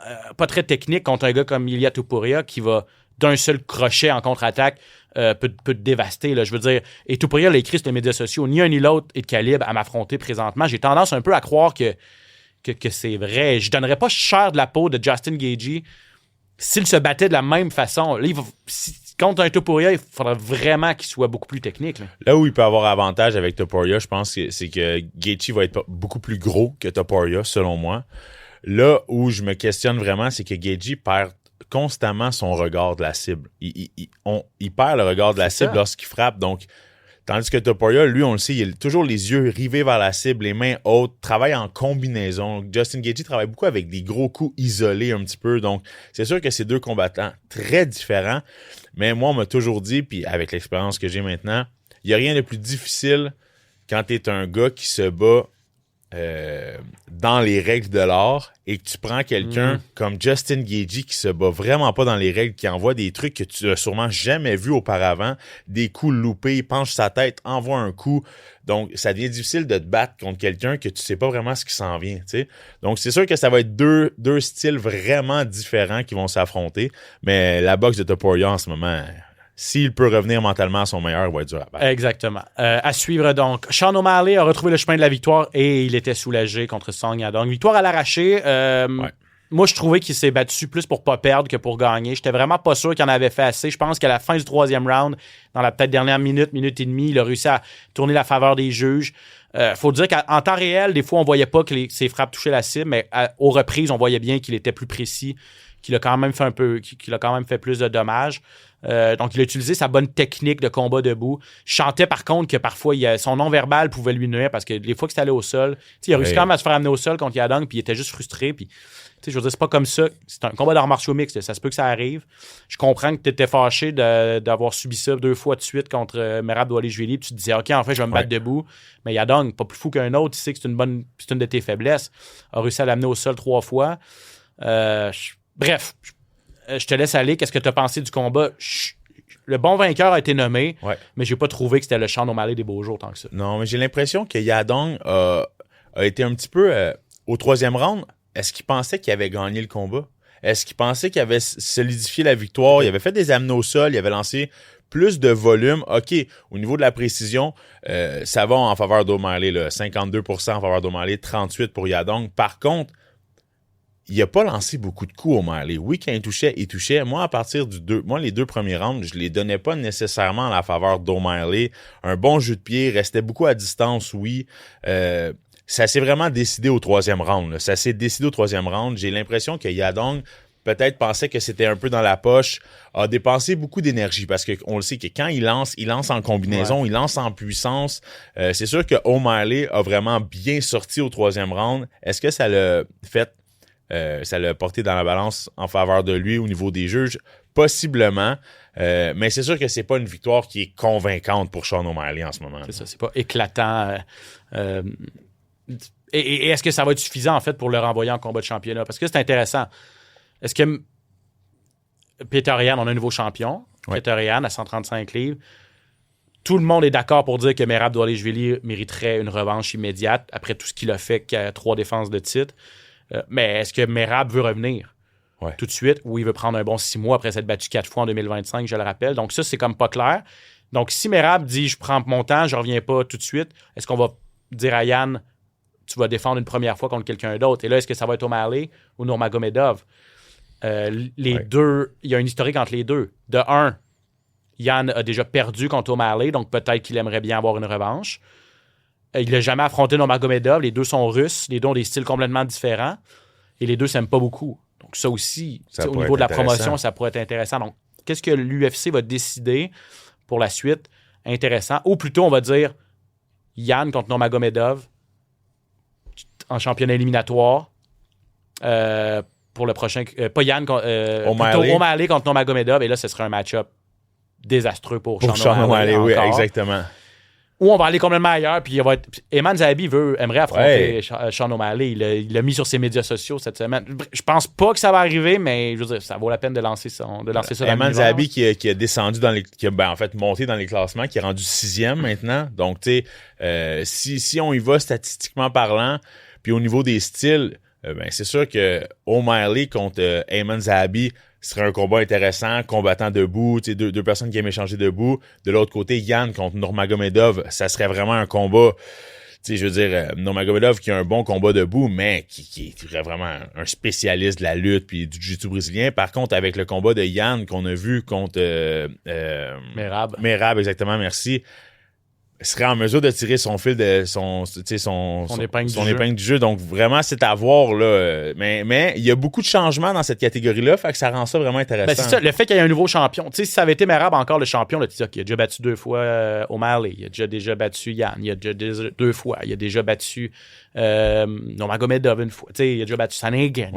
très technique contre un gars comme Ilia Topuria qui va d'un seul crochet en contre-attaque peut te dévaster. Là, je veux dire, et Topuria l'a écrit sur les médias sociaux, ni un ni l'autre est de calibre à m'affronter présentement. J'ai tendance un peu à croire que c'est vrai. Je donnerais pas cher de la peau de Justin Gaethje s'il se battait de la même façon. Là, contre un Topuria, il faudrait vraiment qu'il soit beaucoup plus technique. Là où il peut avoir avantage avec Topuria, je pense que c'est que Gaethje va être beaucoup plus gros que Topuria, selon moi. Là où je me questionne vraiment, c'est que Gaethje perd constamment son regard de la cible. Il perd le regard de la cible lorsqu'il frappe. Donc, tandis que Topuria, lui, on le sait, il a toujours les yeux rivés vers la cible, les mains hautes, travaille en combinaison. Justin Gaethje travaille beaucoup avec des gros coups isolés un petit peu. Donc, c'est sûr que c'est 2 combattants très différents. Mais moi, on m'a toujours dit, puis avec l'expérience que j'ai maintenant, il n'y a rien de plus difficile quand tu es un gars qui se bat dans les règles de l'art et que tu prends quelqu'un comme Justin Gaethje qui se bat vraiment pas dans les règles, qui envoie des trucs que tu n'as sûrement jamais vus auparavant, des coups loupés, il penche sa tête, envoie un coup. Donc, ça devient difficile de te battre contre quelqu'un que tu sais pas vraiment ce qui s'en vient. T'sais. Donc, c'est sûr que ça va être deux styles vraiment différents qui vont s'affronter, mais la boxe de Topuria en ce moment... S'il peut revenir mentalement à son meilleur, il va être dur à battre. Exactement. À suivre donc. Sean O'Malley a retrouvé le chemin de la victoire et il était soulagé contre Song Yadong. Victoire à l'arraché. Moi, je trouvais qu'il s'est battu plus pour pas perdre que pour gagner. J'étais vraiment pas sûr qu'il en avait fait assez. Je pense qu'à la fin du 3e round, dans la peut-être dernière minute et demie, il a réussi à tourner la faveur des juges. Faut dire qu'en temps réel, des fois, on voyait pas que ses frappes touchaient la cible, mais aux reprises, on voyait bien qu'il était plus précis, qu'il a quand même fait plus de dommages. Donc, il a utilisé sa bonne technique de combat debout. Je sentais par contre que parfois, son non-verbal pouvait lui nuire parce que les fois que c'était allé au sol, il a réussi quand même à se faire amener au sol contre Yadong, puis il était juste frustré. Puis, je veux dire, c'est pas comme ça. C'est un combat d'arts martiaux mixtes. Ça se peut que ça arrive. Je comprends que tu étais fâché d'avoir subi ça 2 fois de suite contre Merab Dvalishvili. Puis tu te disais, OK, en fait, je vais me battre debout. Mais Yadong, pas plus fou qu'un autre, il sait que c'est une de tes faiblesses. A réussi à l'amener au sol 3 fois. Bref, je te laisse aller. Qu'est-ce que tu as pensé du combat? Le bon vainqueur a été nommé, mais j'ai pas trouvé que c'était le Sean O'Malley des beaux jours tant que ça. Non, mais j'ai l'impression que Yadong a été un petit peu au 3e round. Est-ce qu'il pensait qu'il avait gagné le combat? Est-ce qu'il pensait qu'il avait solidifié la victoire? Il avait fait des amenés au sol, il avait lancé plus de volume. OK, au niveau de la précision, ça va en faveur d'O'Malley, 52% en faveur d'O'Malley, 38% pour Yadong. Par contre, il n'a pas lancé beaucoup de coups O'Malley. Oui, quand il touchait. Moi, à partir les 2 premiers rounds, je les donnais pas nécessairement à la faveur d'O'Malley. Un bon jeu de pied, restait beaucoup à distance, oui. Ça s'est vraiment décidé au 3e round. Là. Ça s'est décidé au 3e round. J'ai l'impression que Yadong peut-être pensait que c'était un peu dans la poche, a dépensé beaucoup d'énergie parce qu'on le sait que quand il lance en combinaison, il lance en puissance. C'est sûr que O'Malley a vraiment bien sorti au 3e round. Est-ce que ça l'a fait... ça l'a porté dans la balance en faveur de lui au niveau des juges? possiblement. Mais c'est sûr que c'est pas une victoire qui est convaincante pour Sean O'Malley en ce moment. C'est ça, c'est pas éclatant. Et est-ce que ça va être suffisant, en fait, pour le renvoyer en combat de championnat? Parce que c'est intéressant. Est-ce que Peter Yan, on a un nouveau champion, Peter Yan à 135 livres. Tout le monde est d'accord pour dire que Merab Dvalishvili mériterait une revanche immédiate après tout ce qu'il a fait, qu'il a 3 défenses de titre. Mais est-ce que Merab veut revenir tout de suite ou il veut prendre un bon 6 mois après s'être battu 4 fois en 2025, je le rappelle? Donc ça, c'est comme pas clair. Donc si Merab dit « je prends mon temps, je reviens pas tout de suite », est-ce qu'on va dire à Yan « tu vas défendre une première fois contre quelqu'un d'autre » et là, est-ce que ça va être O'Malley ou Nurmagomedov? Deux, il y a une historique entre les deux. De un, Yan a déjà perdu contre O'Malley, donc peut-être qu'il aimerait bien avoir une revanche. Il n'a jamais affronté Nurmagomedov. Les deux sont russes. Les deux ont des styles complètement différents. Et les deux ne s'aiment pas beaucoup. Donc ça aussi, au niveau de la promotion, ça pourrait être intéressant. Donc, qu'est-ce que l'UFC va décider pour la suite? Intéressant. Ou plutôt, on va dire Yan contre Nurmagomedov en championnat éliminatoire. Pour le prochain... pas Yan, plutôt O'Malley contre Nurmagomedov. Et là, ce serait un match-up désastreux pour Sean O'Malley. Oui, exactement. Ou on va aller complètement ailleurs, puis il va être... Eman Zahabi aimerait affronter Sean O'Malley. Il l'a mis sur ses médias sociaux cette semaine. Je pense pas que ça va arriver, mais je veux dire, ça vaut la peine de lancer ça. Eman Zahabi qui a descendu qui a en fait monté dans les classements, qui est rendu 6e maintenant. Donc, tu sais, si on y va statistiquement parlant, puis au niveau des styles, c'est sûr que O'Malley contre Eman Zahabi serait un combat intéressant, combattant debout, deux personnes qui aiment échanger debout. De l'autre côté, Yan contre Nurmagomedov, ça serait vraiment un combat, je veux dire, Nurmagomedov qui a un bon combat debout, mais qui est vraiment un spécialiste de la lutte puis du jiu-jitsu brésilien. Par contre, avec le combat de Yan qu'on a vu contre Merab, exactement, merci, serait en mesure de tirer son fil de son épingle du jeu. Donc, vraiment, c'est à voir, là. Mais il y a beaucoup de changements dans cette catégorie-là, fait que ça rend ça vraiment intéressant. C'est ça, le fait qu'il y ait un nouveau champion. Tu sais, si ça avait été Merab encore le champion, là, tu dis, OK, il a déjà battu 2 fois O'Malley, il a déjà battu Yan, il a déjà 2 fois, il a déjà battu Nurmagomedov une fois, tu sais, il a déjà battu Sandhagen.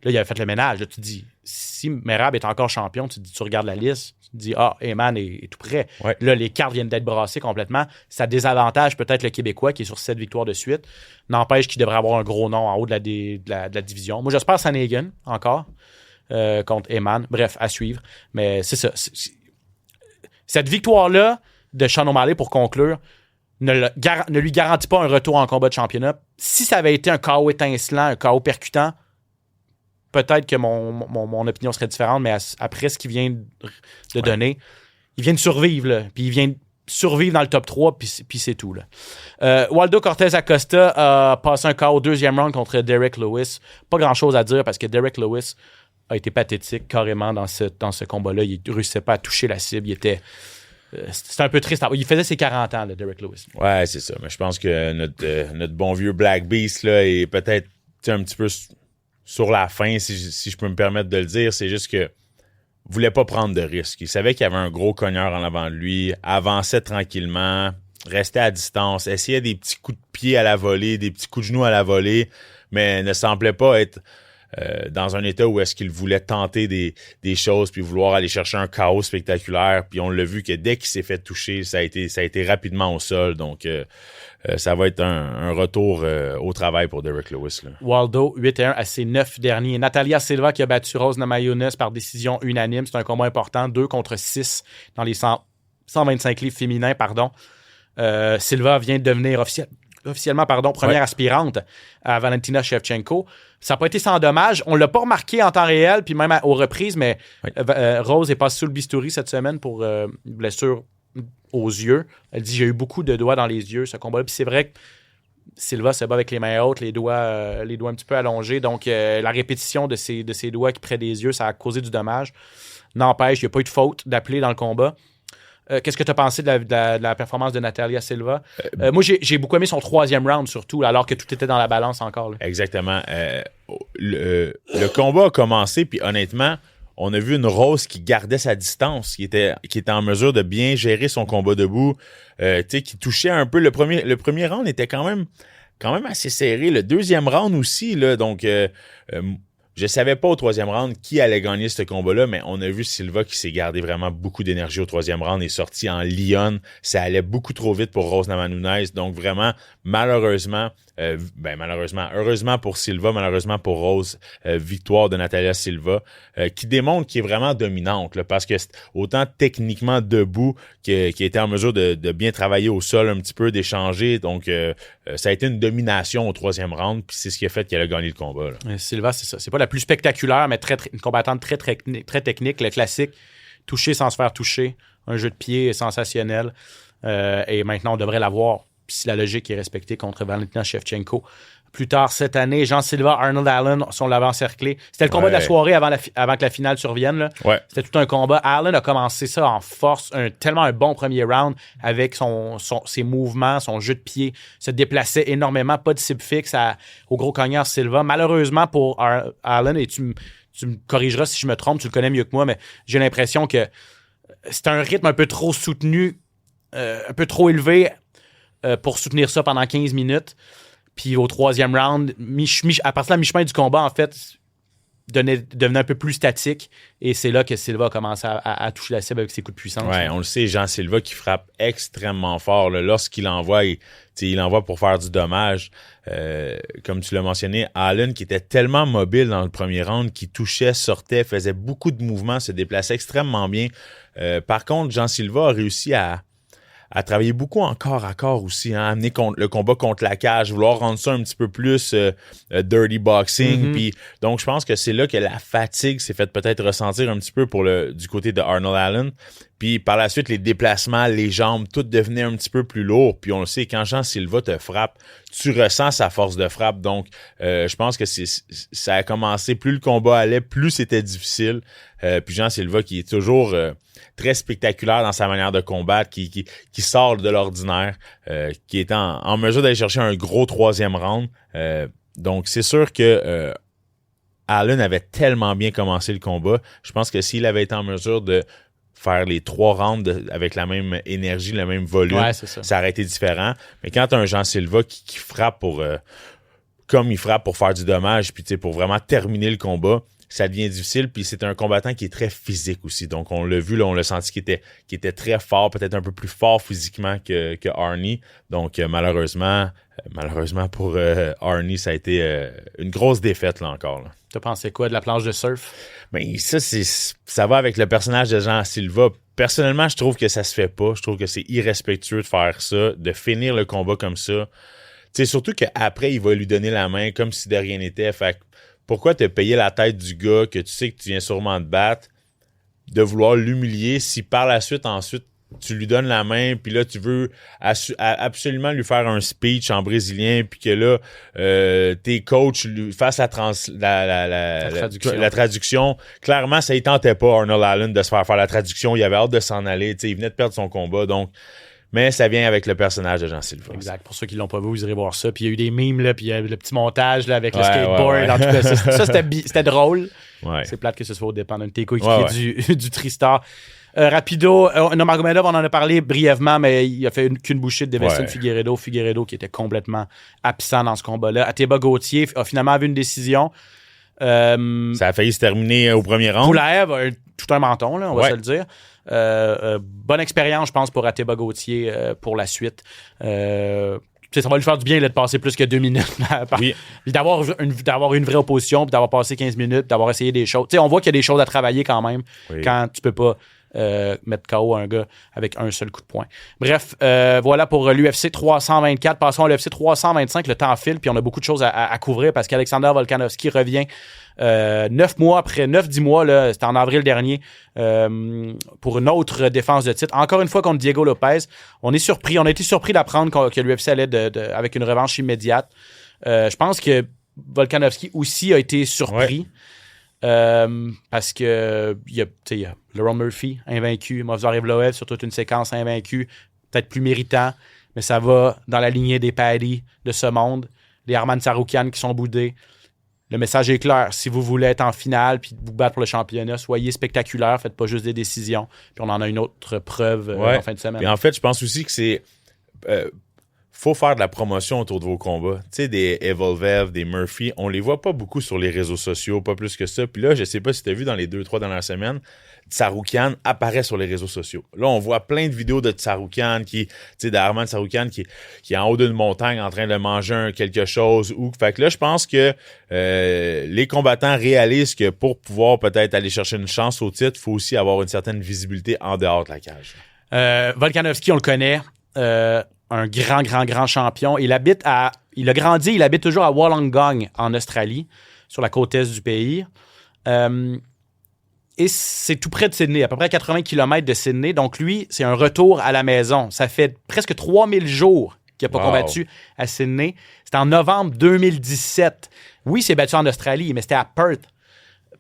Là, il a fait le ménage. Là, tu te dis, si Merab est encore champion, tu regardes la liste, tu te dis, Eman est tout prêt. Ouais. Là, les cartes viennent d'être brassées complètement. Ça désavantage peut-être le Québécois qui est sur 7 victoires de suite. N'empêche qu'il devrait avoir un gros nom en haut de la division. Moi, j'espère Sandhagen encore contre Eman. Bref, à suivre. Mais c'est ça. Cette victoire-là de Sean O'Malley, pour conclure, ne lui garantit pas un retour en combat de championnat. Si ça avait été un KO étincelant, un KO percutant, peut-être que mon opinion serait différente, mais après ce qu'il vient de donner, il vient de survivre, là, puis il vient de survivre dans le top 3, puis c'est tout. Là. Waldo Cortez Acosta a passé un KO au 2e round contre Derek Lewis. Pas grand-chose à dire parce que Derek Lewis a été pathétique carrément dans ce combat-là. Il ne réussissait pas à toucher la cible. C'était un peu triste. Il faisait ses 40 ans, là, Derek Lewis. Ouais, c'est ça. Mais je pense que notre bon vieux Black Beast là, est peut-être un petit peu... sur la fin, si je peux me permettre de le dire, c'est juste que voulait pas prendre de risques. Il savait qu'il y avait un gros cogneur en avant de lui, avançait tranquillement, restait à distance, essayait des petits coups de pied à la volée, des petits coups de genoux à la volée, mais ne semblait pas être dans un état où est-ce qu'il voulait tenter des choses puis vouloir aller chercher un chaos spectaculaire. Puis on l'a vu que dès qu'il s'est fait toucher, ça a été rapidement au sol. Donc, ça va être un retour au travail pour Derek Lewis. Là. Waldo, 8-1 à ses 9 derniers. Natalia Silva qui a battu Rose Namajunas par décision unanime. C'est un combat important. 2 contre 6 dans les 125 livres féminins. Silva vient de devenir officiellement, première aspirante à Valentina Shevchenko. Ça n'a pas été sans dommage. On ne l'a pas remarqué en temps réel, puis même aux reprises, mais Rose est passée sous le bistouri cette semaine pour une blessure aux yeux. Elle dit « J'ai eu beaucoup de doigts dans les yeux, ce combat-là. » Puis c'est vrai que Silva se bat avec les mains hautes, les doigts un petit peu allongés. Donc, la répétition de ses doigts près des yeux, ça a causé du dommage. N'empêche, il n'y a pas eu de faute d'appeler dans le combat. Qu'est-ce que tu as pensé de la performance de Natalia Silva? Moi, j'ai beaucoup aimé son 3e round, surtout, alors que tout était dans la balance encore. Là. Exactement. Le combat a commencé, puis honnêtement, on a vu une Rose qui gardait sa distance, qui était en mesure de bien gérer son combat debout, qui touchait un peu. Le premier round était quand même assez serré. Le 2e round aussi, là, donc Je savais pas au troisième round qui allait gagner ce combat-là, mais on a vu Silva qui s'est gardé vraiment beaucoup d'énergie au troisième round, est sorti en lion. Ça allait beaucoup trop vite pour Rose Namajunas. Donc vraiment, heureusement pour Silva, malheureusement pour Rose, victoire de Natalia Silva, qui démontre qu'il est vraiment dominante, là, parce que autant techniquement debout qui était en mesure de bien travailler au sol un petit peu, d'échanger. Donc ça a été une domination au troisième round, puis c'est ce qui a fait qu'elle a gagné le combat. Là. Silva, c'est ça. C'est pas la plus spectaculaire, mais une combattante très technique, le classique, toucher sans se faire toucher, un jeu de pied sensationnel. Et maintenant, on devrait l'avoir, si la logique est respectée, contre Valentina Shevchenko. Plus tard cette année, Jean Silva, Arnold Allen sont l'avant encerclé. C'était le combat de la soirée avant que la finale survienne. Là. Ouais. C'était tout un combat. Allen a commencé ça en force, tellement un bon premier round avec ses mouvements, son jeu de pied, se déplaçait énormément, pas de cible fixe au gros cogneur Silva. Malheureusement pour Allen, et tu me corrigeras si je me trompe, tu le connais mieux que moi, mais j'ai l'impression que c'est un rythme un peu trop soutenu, un peu trop élevé pour soutenir ça pendant 15 minutes. Puis au troisième round, à partir de la mi-chemin du combat, en fait, devenait un peu plus statique. Et c'est là que Silva a commencé à toucher la cible avec ses coups de puissance. Ouais, on le sait, Jean Silva qui frappe extrêmement fort. Là, lorsqu'il envoie, il envoie pour faire du dommage. Comme tu l'as mentionné, Allen qui était tellement mobile dans le premier round, qui touchait, sortait, faisait beaucoup de mouvements, se déplaçait extrêmement bien. Par contre, Jean Silva a réussi à travailler beaucoup en corps à corps aussi, hein, amener le combat contre la cage, vouloir rendre ça un petit peu plus dirty boxing. Mm-hmm. Puis donc, je pense que c'est là que la fatigue s'est fait peut-être ressentir un petit peu du côté de Arnold Allen. Puis par la suite, les déplacements, les jambes, tout devenait un petit peu plus lourd. Puis on le sait, quand Jean Silva te frappe, tu ressens sa force de frappe. Donc, je pense que ça a commencé, plus le combat allait, plus c'était difficile. Puis Jean Silva qui est toujours très spectaculaire dans sa manière de combattre, qui sort de l'ordinaire, qui est en mesure d'aller chercher un gros troisième round. Donc, c'est sûr que Allen avait tellement bien commencé le combat. Je pense que s'il avait été en mesure de faire les 3 rounds avec la même énergie, le même volume, ouais, ça aurait été différent. Mais quand tu as un Jean Silva qui frappe comme il frappe pour faire du dommage, puis pour vraiment terminer le combat, ça devient difficile. Puis c'est un combattant qui est très physique aussi. Donc on l'a vu, là, on l'a senti qu'il était très fort, peut-être un peu plus fort physiquement que Arnie. Donc malheureusement pour Arnie, ça a été une grosse défaite là encore. Là. T'as pensé quoi de la planche de surf? Ben ça va avec le personnage de Jean Silva. Personnellement, je trouve que ça se fait pas. Je trouve que c'est irrespectueux de faire ça, de finir le combat comme ça. Tu sais, surtout qu'après, il va lui donner la main comme si de rien n'était. Fait que pourquoi te payer la tête du gars que tu sais que tu viens sûrement te battre, de vouloir l'humilier si par la suite, ensuite, tu lui donnes la main, puis là, tu veux absolument lui faire un speech en brésilien, puis que là, tes coachs lui fassent la traduction. Clairement, ça ne tentait pas, Arnold Allen, de se faire la traduction. Il avait hâte de s'en aller. Il venait de perdre son combat, donc... Mais ça vient avec le personnage de Jean Silva. Exact. Pour ceux qui ne l'ont pas vu, vous irez voir ça. Puis il y a eu des memes, là, puis il y a le petit montage là, avec le skateboard. En tout cas, ça c'était drôle. Ouais. C'est plate que ce soit au dépend d'un de tes coéquipiers du Tristar. Rapido, Nurmagomedov, on en a parlé brièvement, mais il a fait qu'une bouchée de Deiveson Figueiredo. Figueiredo qui était complètement absent dans ce combat-là. Ateba Gauthier a finalement vu une décision. Ça a failli se terminer au premier round. Poulaev a tout un menton, là, on va se le dire. Bonne expérience, je pense, pour Ateba Gauthier pour la suite. Ça va lui faire du bien là, de passer plus que 2 minutes. Puis d'avoir une vraie opposition, puis d'avoir passé 15 minutes, d'avoir essayé des choses. On voit qu'il y a des choses à travailler quand même quand tu peux pas mettre KO un gars avec un seul coup de poing. Bref, voilà pour l'UFC 324. Passons à l'UFC 325. Le temps file, puis on a beaucoup de choses à couvrir parce qu'Alexander Volkanovski revient 9 mois après 9-10 mois, là, c'était en avril dernier, pour une autre défense de titre. Encore une fois contre Diego Lopez. On a été surpris d'apprendre que l'UFC allait avec une revanche immédiate. Je pense que Volkanovski aussi a été surpris. Parce que il y a Lerone Murphy invaincu, Movsar Evloev sur toute une séquence invaincu, peut-être plus méritant, mais ça va dans la lignée des Paddy de ce monde, les Arman Tsarukyan qui sont boudés. Le message est clair, si vous voulez être en finale puis vous battre pour le championnat, soyez spectaculaire, faites pas juste des décisions. Puis on en a une autre preuve en fin de semaine. Et en fait, je pense aussi que c'est faut faire de la promotion autour de vos combats. Tu sais, des Evolvev, des Murphy, on les voit pas beaucoup sur les réseaux sociaux, pas plus que ça. Puis là, je sais pas si tu as vu dans les 2-3 dernières semaines, Tsarukyan apparaît sur les réseaux sociaux. Là, on voit plein de vidéos de Tsarukyan d'Arman Tsarukyan qui est en haut d'une montagne en train de manger quelque chose. Fait que là, je pense que les combattants réalisent que pour pouvoir peut-être aller chercher une chance au titre, il faut aussi avoir une certaine visibilité en dehors de la cage. Volkanovski, on le connaît. Un grand champion. Il a grandi, il habite toujours à Wollongong, en Australie, sur la côte est du pays. Et c'est tout près de Sydney, à peu près 80 km de Sydney. Donc, lui, c'est un retour à la maison. Ça fait presque 3000 jours qu'il n'a pas combattu à Sydney. C'était en novembre 2017. Oui, il s'est battu en Australie, mais c'était à Perth.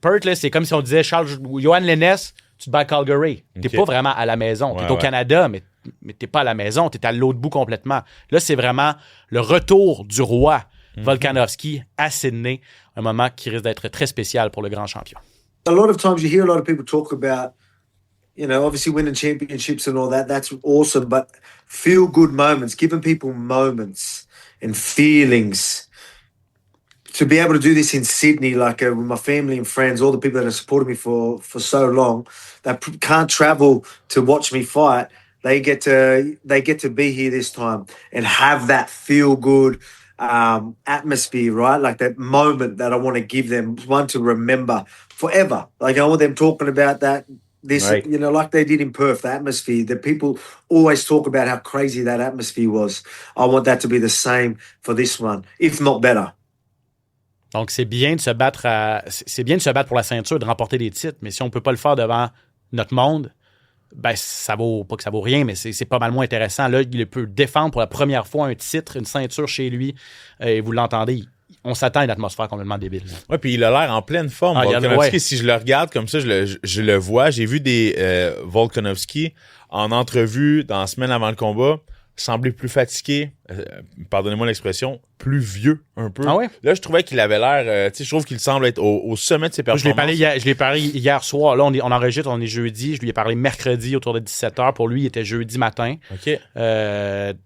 Perth, là, c'est comme si on disait Johan Lennes, tu te bats à Calgary. T'es pas vraiment à la maison. T'es au Canada, mais t'es pas à la maison. T'es à l'autre bout complètement. Là, c'est vraiment le retour du roi Volkanovski à Sydney. Un moment qui risque d'être très spécial pour le grand champion. A lot of times you hear a lot of people talk about, obviously winning championships and all that. That's awesome. But feel-good moments, giving people moments and feelings. To be able to do this in Sydney, like with my family and friends, all the people that have supported me for so long, that can't travel to watch me fight, they get to be here this time and have that feel-good atmosphere, right? Like that moment that I want to give them, one to remember forever. Like I want them talking about that, right. Like they did in Perth, the atmosphere. The people always talk about how crazy that atmosphere was. I want that to be the same for this one, if not better. Donc, c'est bien de se battre pour la ceinture, de remporter des titres, mais si on ne peut pas le faire devant notre monde, ben ça vaut pas que ça vaut rien, mais c'est pas mal moins intéressant. Là, il peut défendre pour la première fois un titre, une ceinture chez lui, et vous l'entendez, on s'attend à une atmosphère complètement débile. Oui, puis il a l'air en pleine forme. Volkanovski, si je le regarde comme ça, je le vois. J'ai vu des Volkanovski en entrevue dans la semaine avant le combat, semblait plus fatigué, pardonnez-moi l'expression, plus vieux un peu. Ah ouais? Là, je trouvais qu'il avait l'air, je trouve qu'il semble être au sommet de ses performances. Je l'ai parlé hier soir. Là, on enregistre, on est jeudi. Je lui ai parlé mercredi autour de 17h. Pour lui, il était jeudi matin. OK.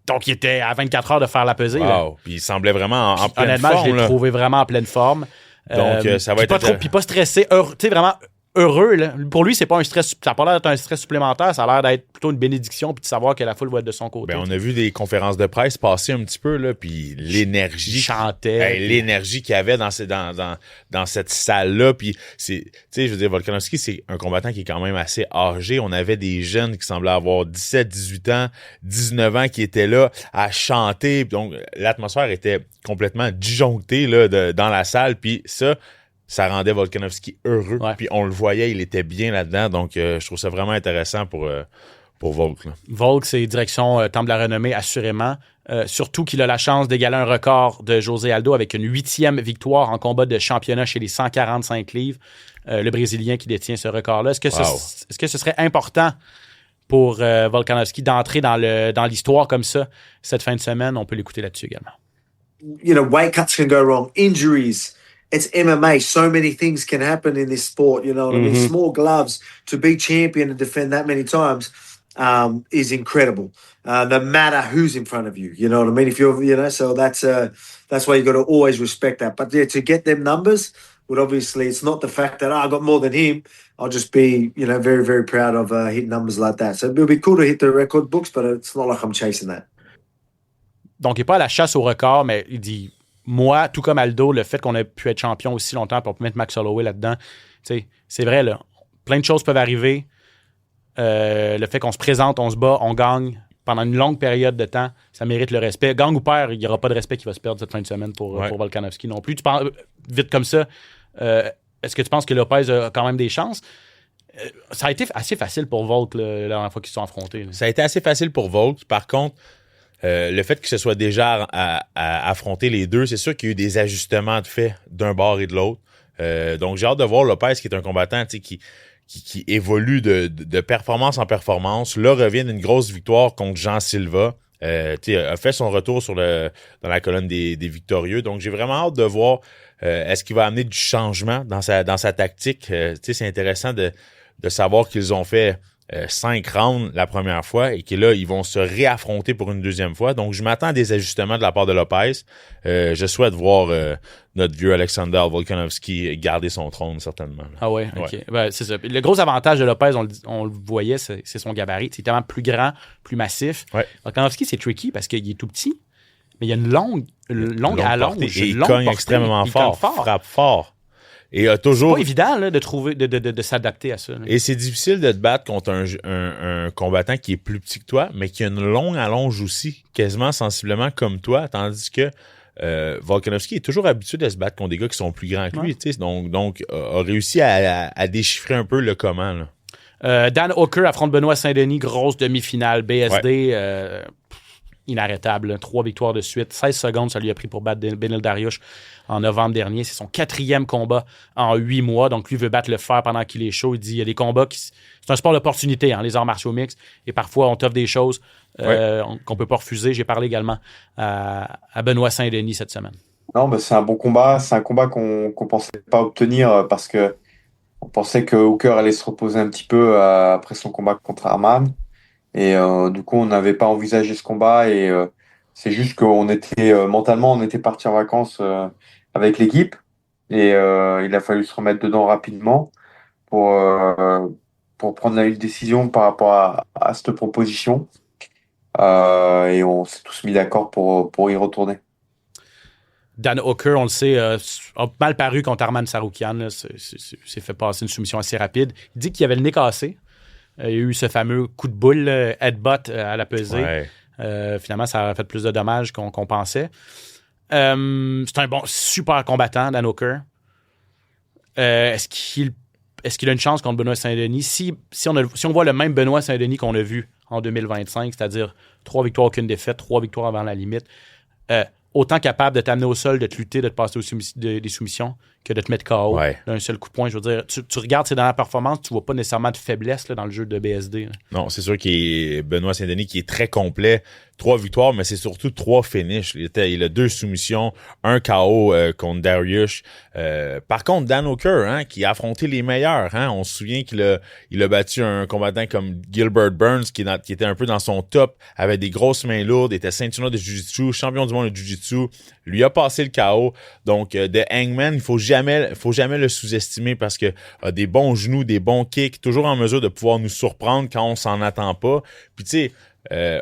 Donc, il était à 24 heures de faire la pesée. Wow. Puis il semblait vraiment en pleine honnêtement, forme. Honnêtement, je l'ai trouvé vraiment en pleine forme. Donc, ça va être... Puis pas stressé. Tu sais, vraiment... heureux. Là. Pour lui, c'est pas un stress. Ça n'a pas l'air d'être un stress supplémentaire. Ça a l'air d'être plutôt une bénédiction puis de savoir que la foule va être de son côté. Ben, on a vu des conférences de presse passer un petit peu, là, puis l'énergie. Il chantait. L'énergie qu'il y avait dans cette salle-là. Puis, tu sais, je veux dire, Volkanovski, c'est un combattant qui est quand même assez âgé. On avait des jeunes qui semblaient avoir 17, 18 ans, 19 ans qui étaient là à chanter. Donc, l'atmosphère était complètement disjonctée là, dans la salle. Puis ça rendait Volkanovski heureux. Ouais. Puis on le voyait, il était bien là-dedans. Donc, je trouve ça vraiment intéressant pour Volk. Là. Volk, c'est direction Temple de la Renommée, assurément. Surtout qu'il a la chance d'égaler un record de José Aldo avec une 8e victoire en combat de championnat chez les 145 livres. Le Brésilien qui détient ce record-là. Est-ce que ce serait important pour Volkanovski d'entrer dans l'histoire comme ça cette fin de semaine? On peut l'écouter là-dessus également. Weight cuts can go wrong. Injuries. It's MMA. So many things can happen in this sport. You know what I mean? Small gloves to be champion and defend that many times is incredible. No matter who's in front of you. You know what I mean? If you're, so that's why you got to always respect that. But yeah, to get them numbers would obviously, it's not the fact that I got more than him. I'll just be, very, very proud of hitting numbers like that. So it'll be cool to hit the record books, but it's not like I'm chasing that. Donc, il n'est pas à la chasse au record, mais il dit... Moi, tout comme Aldo, le fait qu'on ait pu être champion aussi longtemps pour mettre Max Holloway là-dedans, c'est vrai, là, plein de choses peuvent arriver. Le fait qu'on se présente, on se bat, on gagne pendant une longue période de temps, ça mérite le respect. Gagne ou perd, il n'y aura pas de respect qui va se perdre cette fin de semaine pour Volkanovski non plus. Tu penses, vite comme ça, est-ce que tu penses que Lopez a quand même des chances? Ça a été assez facile pour Volk la dernière fois qu'ils se sont affrontés. Là. Ça a été assez facile pour Volk. Par contre, le fait que ce soit déjà à affronter les deux, c'est sûr qu'il y a eu des ajustements de fait d'un bord et de l'autre. Donc, j'ai hâte de voir Lopez, qui est un combattant qui évolue de performance en performance. Là, revient d'une grosse victoire contre Jean Silva. A fait son retour dans la colonne des victorieux. Donc, j'ai vraiment hâte de voir est-ce qu'il va amener du changement dans sa tactique. C'est intéressant de savoir qu'ils ont fait 5 rounds la première fois et que là, ils vont se réaffronter pour une deuxième fois. Donc, je m'attends à des ajustements de la part de Lopez. Je souhaite voir notre vieux Alexander Volkanovski garder son trône, certainement. Ah ouais, OK. Ben, c'est ça. Le gros avantage de Lopez, on le voyait, c'est son gabarit. C'est tellement plus grand, plus massif. Ouais. Volkanovski, c'est tricky parce qu'il est tout petit, mais il y a une longue allonge. Et il cogne extrêmement fort, frappe fort. Et toujours... C'est pas évident là, de trouver, de s'adapter à ça. Là. Et c'est difficile de te battre contre un combattant qui est plus petit que toi, mais qui a une longue allonge aussi, quasiment sensiblement comme toi, tandis que Volkanovski est toujours habitué de se battre contre des gars qui sont plus grands que lui, donc a réussi à déchiffrer un peu le comment. Là. Dan Hooker affronte Benoît Saint-Denis, grosse demi-finale, BSD, inarrêtable, 3 victoires de suite, 16 secondes, ça lui a pris pour battre Beneil Dariush en novembre dernier. C'est son 4e combat en 8 mois, donc lui veut battre le fer pendant qu'il est chaud. Il dit il y a des combats c'est un sport d'opportunité, les arts martiaux mixtes, et parfois on t'offre des choses qu'on peut pas refuser. J'ai parlé également à Benoît Saint-Denis cette semaine. Non, c'est un bon combat, c'est un combat qu'on pensait pas obtenir parce que on pensait que Hooker allait se reposer un petit peu après son combat contre Arman. Et du coup, on n'avait pas envisagé ce combat et c'est juste qu'on était mentalement, on était parti en vacances avec l'équipe et il a fallu se remettre dedans rapidement pour prendre une décision par rapport à cette proposition. Et on s'est tous mis d'accord pour y retourner. Dan Hooker, on le sait, a mal paru contre Arman Tsarukyan. S'est fait passer une soumission assez rapide. Il dit qu'il avait le nez cassé. Il y a eu ce fameux coup de boule, headbutt à la pesée. Ouais. Finalement, ça a fait plus de dommages qu'on pensait. C'est un super combattant, Dan Hooker. Est-ce qu'il a une chance contre Benoît Saint-Denis? Si on voit le même Benoît Saint-Denis qu'on a vu en 2025, c'est-à-dire 3 victoires, aucune défaite, 3 victoires avant la limite, autant capable de t'amener au sol, de te lutter, de te passer des soumissions, que de te mettre KO d'un seul coup de poing. Je veux dire, tu regardes ses dernières performances, tu vois pas nécessairement de faiblesse là, dans le jeu de BSD. Là. Non, c'est sûr qu'il Benoît Saint-Denis qui est très complet. 3 victoires, mais c'est surtout 3 finishes. Il a 2 soumissions, un KO contre Dariush. Par contre, Dan Hooker, qui a affronté les meilleurs. On se souvient qu'il a battu un combattant comme Gilbert Burns, qui était un peu dans son top, avait des grosses mains lourdes, était ceinture de Jiu-Jitsu, champion du monde de Jiu-Jitsu. Lui a passé le KO. Donc, de Hangman, il faut jamais le sous-estimer parce que a des bons genoux, des bons kicks, toujours en mesure de pouvoir nous surprendre quand on s'en attend pas. Puis tu sais,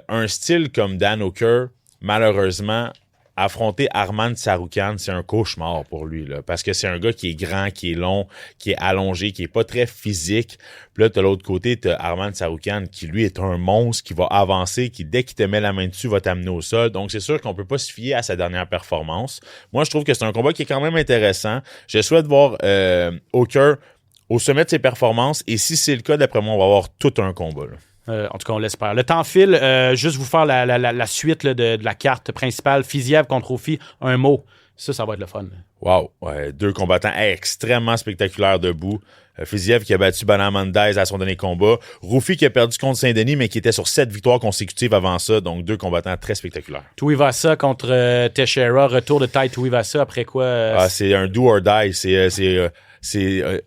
un style comme Dan Hooker, malheureusement, affronter Arman Tsarukyan, c'est un cauchemar pour lui, là, parce que c'est un gars qui est grand, qui est long, qui est allongé, qui est pas très physique. Puis là, de l'autre côté, t'as Arman Tsarukyan qui, lui, est un monstre, qui va avancer, qui, dès qu'il te met la main dessus, va t'amener au sol. Donc, c'est sûr qu'on peut pas se fier à sa dernière performance. Moi, je trouve que c'est un combat qui est quand même intéressant. Je souhaite voir Hooker au sommet de ses performances, et si c'est le cas, d'après moi, on va avoir tout un combat, là. En tout cas, on l'espère. Le temps file. Juste vous faire la suite là, de la carte principale. Fiziev contre Roufy. Un mot. Ça va être le fun. Wow. Ouais, 2 combattants extrêmement spectaculaires debout. Fiziev qui a battu Banamandez à son dernier combat. Roufy qui a perdu contre Saint-Denis, mais qui était sur 7 victoires consécutives avant ça. Donc, 2 combattants très spectaculaires. Tuivasa contre Teixeira. Retour de taille Tuivasa. Après quoi? C'est un do or die.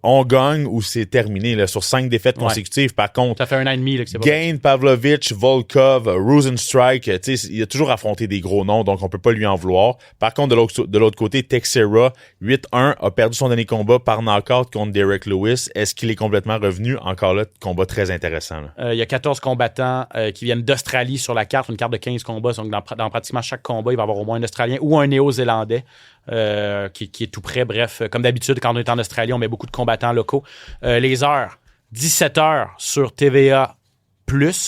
On gagne ou c'est terminé là, sur 5 défaites consécutives. Par contre, ça fait 1 an et demi là, que c'est Gain, Pavlovich, Volkov, Rosenstrike, il a toujours affronté des gros noms, donc on peut pas lui en vouloir. Par contre, de l'autre côté, Teixeira, 8-1, a perdu son dernier combat par knockout contre Derek Lewis. Est-ce qu'il est complètement revenu? Encore là, combat très intéressant. Il y a 14 combattants qui viennent d'Australie sur la carte, une carte de 15 combats. Donc dans pratiquement chaque combat, il va y avoir au moins un Australien ou un Néo-Zélandais. Qui est tout près. Bref, comme d'habitude, quand on est en Australie, on met beaucoup de combattants locaux. Les heures, 17h sur TVA+,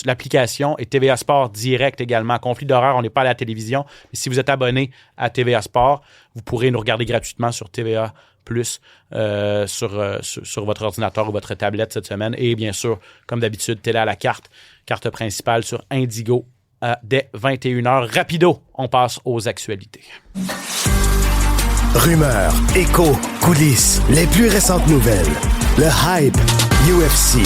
l'application, et TVA Sport Direct également. Conflit d'horaire, on n'est pas à la télévision, mais si vous êtes abonné à TVA Sport, vous pourrez nous regarder gratuitement sur TVA+, sur votre ordinateur ou votre tablette cette semaine. Et bien sûr, comme d'habitude, télé à la carte principale sur Indigo dès 21h. Rapido, on passe aux actualités. Rumeurs, échos, coulisses, les plus récentes nouvelles. Le hype UFC.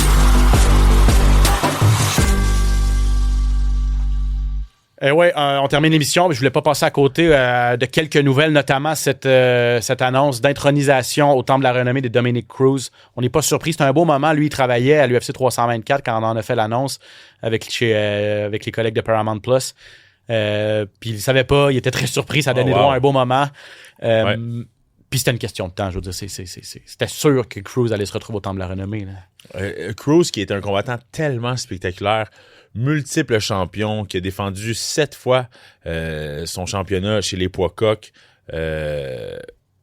On termine l'émission, mais je voulais pas passer à côté de quelques nouvelles, notamment cette annonce d'intronisation au Temple de la Renommée de Dominic Cruz. On n'est pas surpris, c'est un beau moment. Lui, il travaillait à l'UFC 324 quand on en a fait l'annonce avec les collègues de Paramount+. Puis il savait pas, il était très surpris, ça donnait droit à un beau moment. Puis c'était une question de temps, je veux dire. C'était sûr que Cruz allait se retrouver au Temple de la Renommée. Cruz, qui est un combattant tellement spectaculaire, multiple champion, qui a défendu 7 fois son championnat chez les poids coqs.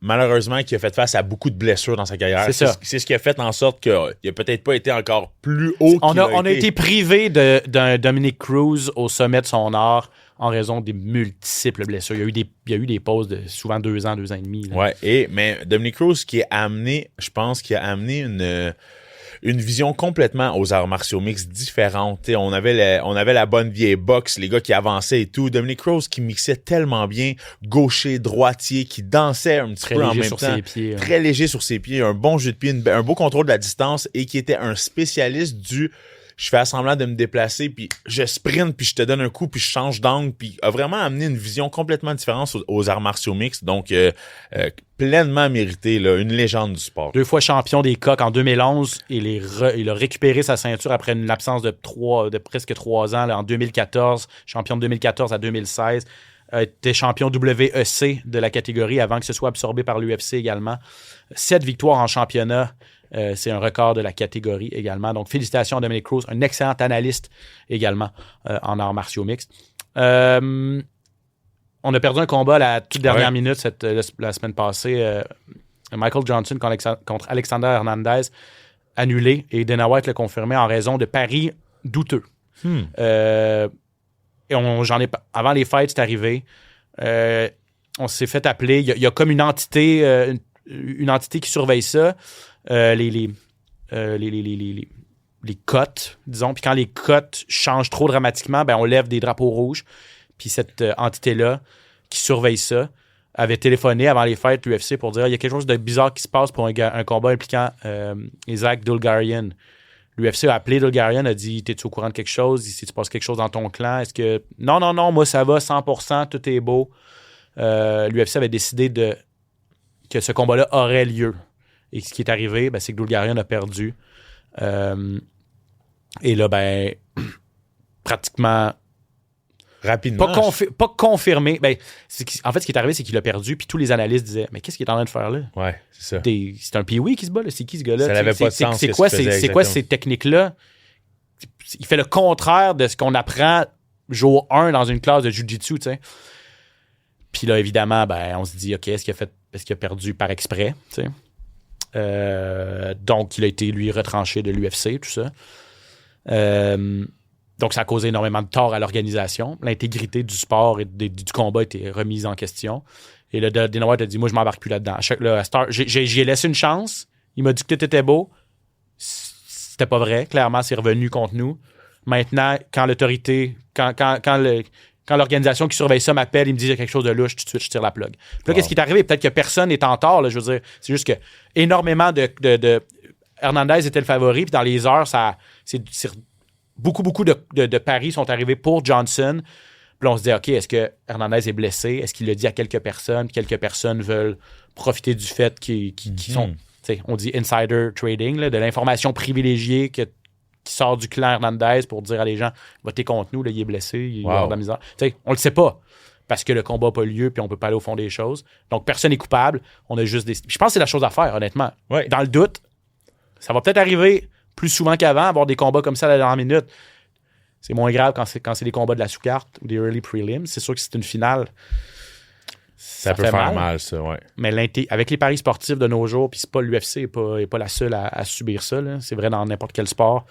Malheureusement, qui a fait face à beaucoup de blessures dans sa carrière. C'est ce qui a fait en sorte qu'il n'a peut-être pas été encore plus haut On a été privé d'un Dominic Cruz au sommet de son art en raison des multiples blessures. Il y a eu des pauses de souvent 2 ans, 2 ans et demi. Là. Mais Dominic Cruz qui a amené une vision complètement aux arts martiaux mixtes différente. T'sais, on avait la bonne vieille boxe, les gars qui avançaient et tout. Dominic Cruz qui mixait tellement bien, gaucher, droitier, qui dansait un petit peu en même temps. Très léger sur ses pieds, un bon jeu de pied, un beau contrôle de la distance et qui était un spécialiste du je fais semblant de me déplacer, puis je sprint, puis je te donne un coup, puis je change d'angle, puis a vraiment amené une vision complètement différente aux arts martiaux mixtes. Donc, pleinement mérité, là, une légende du sport. 2 fois champion des coqs en 2011. Il a récupéré sa ceinture après une absence de presque 3 ans, là, en 2014. Champion de 2014 à 2016. A été champion WEC de la catégorie avant que ce soit absorbé par l'UFC également. 7 victoires en championnat. C'est un record de la catégorie également. Donc, félicitations à Dominic Cruz, un excellent analyste également en arts martiaux mixtes. On a perdu un combat à la toute dernière minute la semaine passée. Michael Johnson contre Alexander Hernandez, annulé, et Dana White l'a confirmé en raison de paris douteux. Et avant les fights, c'est arrivé. On s'est fait appeler. Il y a comme une entité qui surveille ça. Les cotes, disons. Puis quand les cotes changent trop dramatiquement, on lève des drapeaux rouges. Puis cette entité-là, qui surveille ça, avait téléphoné avant les fêtes l'UFC pour dire il y a quelque chose de bizarre qui se passe pour un combat impliquant Isaac Dulgarian. L'UFC a appelé Dulgarian, a dit t'es-tu au courant de quelque chose? Si tu passes quelque chose dans ton clan, est-ce que. Non, moi ça va 100%, tout est beau. L'UFC avait décidé que ce combat-là aurait lieu. Et ce qui est arrivé, c'est que Dulgarian a perdu. Et là, pratiquement. Rapidement. Pas confirmé. En fait, ce qui est arrivé, c'est qu'il a perdu. Puis tous les analystes disaient mais qu'est-ce qu'il est en train de faire là? Ouais, c'est ça. C'est un Pee-Wee qui se bat là? C'est qui ce gars-là? Ça n'avait pas de sens. C'est quoi ces techniques-là? Il fait le contraire de ce qu'on apprend jour 1 dans une classe de Jiu-Jitsu, tu sais. Puis là, évidemment, on se dit OK, est-ce qu'il a perdu par exprès? Tu sais? Donc, il a été, lui, retranché de l'UFC, tout ça. Donc, ça a causé énormément de tort à l'organisation. L'intégrité du sport et du combat a été remise en question. Et là, Dana White a dit, moi, je m'embarque plus là-dedans. J'y ai laissé une chance. Il m'a dit que tout était beau. C'était pas vrai. Clairement, c'est revenu contre nous. Maintenant, quand l'autorité, quand l'organisation qui surveille ça m'appelle, il me dit qu'il y a quelque chose de louche, tout de suite, je tire la plug. Puis là, qu'est-ce qui est arrivé? Peut-être que personne n'est en tort, là, je veux dire. C'est juste que énormément de Hernandez était le favori, puis dans les heures, beaucoup de paris sont arrivés pour Johnson. Puis là, on se dit, OK, est-ce que Hernandez est blessé? Est-ce qu'il l'a dit à quelques personnes? Quelques personnes veulent profiter du fait qu'ils sont, on dit insider trading, là, de l'information privilégiée qui sort du clan Hernandez pour dire à les gens, votez contre nous, là, il est blessé, il va avoir de la misère. On le sait pas, parce que le combat n'a pas lieu, puis on peut pas aller au fond des choses. Donc, personne n'est coupable. On a juste je pense que c'est la chose à faire, honnêtement. Ouais. Dans le doute, ça va peut-être arriver plus souvent qu'avant, avoir des combats comme ça à la dernière minute. C'est moins grave quand c'est des combats de la sous-carte ou des early prelims. C'est sûr que c'est une finale. Ça peut faire mal, ça, ouais. Mais avec les paris sportifs de nos jours, puis c'est pas l'UFC n'est pas la seule à subir ça. Là. C'est vrai dans n'importe quel sport.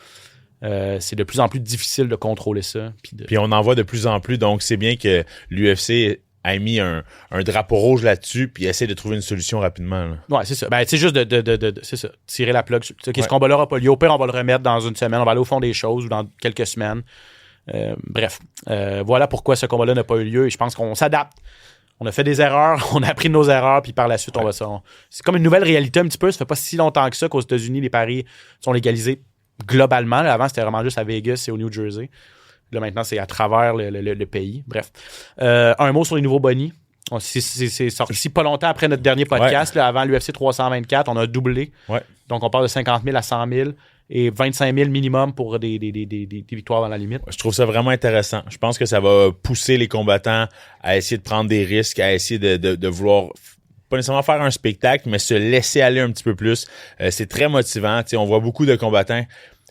C'est de plus en plus difficile de contrôler ça. Puis on en voit de plus en plus. Donc, c'est bien que l'UFC a mis un drapeau rouge là-dessus puis essaie de trouver une solution rapidement. Là. Ouais, c'est ça. C'est juste c'est ça, tirer la plug. Ce combat-là n'aura pas lieu. Au pire, on va le remettre dans une semaine. On va aller au fond des choses ou dans quelques semaines. Bref. Voilà pourquoi ce combat-là n'a pas eu lieu. Et je pense qu'on s'adapte. On a fait des erreurs, on a appris de nos erreurs, puis par la suite, c'est comme une nouvelle réalité un petit peu. Ça fait pas si longtemps que ça qu'aux États-Unis, les paris sont légalisés globalement. Là, avant, c'était vraiment juste à Vegas et au New Jersey. Là, maintenant, c'est à travers le pays. Bref. Un mot sur les nouveaux bonnies. C'est sorti pas longtemps après notre dernier podcast, là, avant l'UFC 324. On a doublé. Ouais. Donc, on parle de 50 000 à 100 000 et 25 000 minimum pour des victoires dans la limite. Je trouve ça vraiment intéressant. Je pense que ça va pousser les combattants à essayer de prendre des risques, à essayer de vouloir pas nécessairement faire un spectacle, mais se laisser aller un petit peu plus. C'est très motivant. T'sais, on voit beaucoup de combattants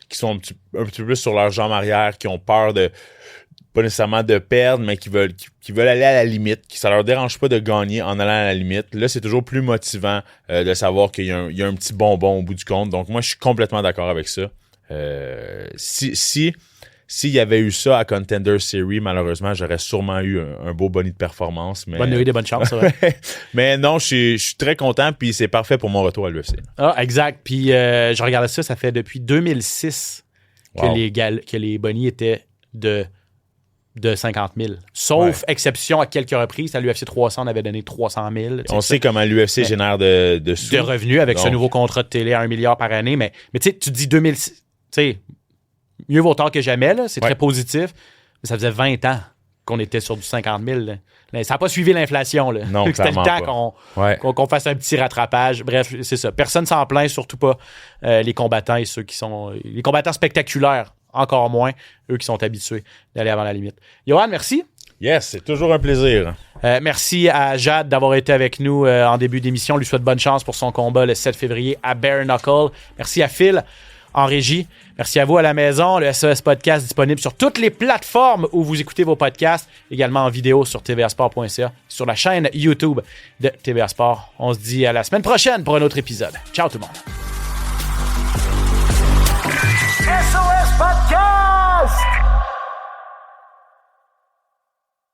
qui sont un petit peu plus sur leur jambe arrière, qui ont peur de pas nécessairement de perdre, mais qui veulent aller à la limite, qui ça leur dérange pas de gagner en allant à la limite. Là, c'est toujours plus motivant de savoir qu'il y a un petit bonbon au bout du compte. Donc, moi, je suis complètement d'accord avec ça. S'il y avait eu ça à Contender Series, malheureusement, j'aurais sûrement eu un beau bonus de performance. Mais... Bonne nuit, des bonnes chances, ouais. Mais non, je suis très content, puis c'est parfait pour mon retour à l'UFC. Ah, exact. Puis, je regardais ça fait depuis 2006 que les bonnies étaient de 50 000. Sauf exception à quelques reprises. À l'UFC 300, on avait donné 300 000. On sait comment l'UFC génère de sous. De revenus avec ce nouveau contrat de télé à 1 milliard par année. Mais tu sais, tu dis 2006. Tu sais, mieux vaut tard que jamais. Là, c'est très positif. Mais ça faisait 20 ans qu'on était sur du 50 000. Là. Ça n'a pas suivi l'inflation. Là. Non, c'était le temps qu'on fasse un petit rattrapage. Bref, c'est ça. Personne s'en plaint, surtout pas les combattants et ceux qui sont... les combattants spectaculaires. Encore moins, eux qui sont habitués d'aller avant la limite. Johan, merci. Yes, c'est toujours un plaisir. Merci à Jade d'avoir été avec nous en début d'émission. On lui souhaite bonne chance pour son combat le 7 février à Bare Knuckle. Merci à Phil en régie. Merci à vous à la maison. Le SES Podcast disponible sur toutes les plateformes où vous écoutez vos podcasts. Également en vidéo sur tvasport.ca, sur la chaîne YouTube de TVA Sport. On se dit à la semaine prochaine pour un autre épisode. Ciao tout le monde.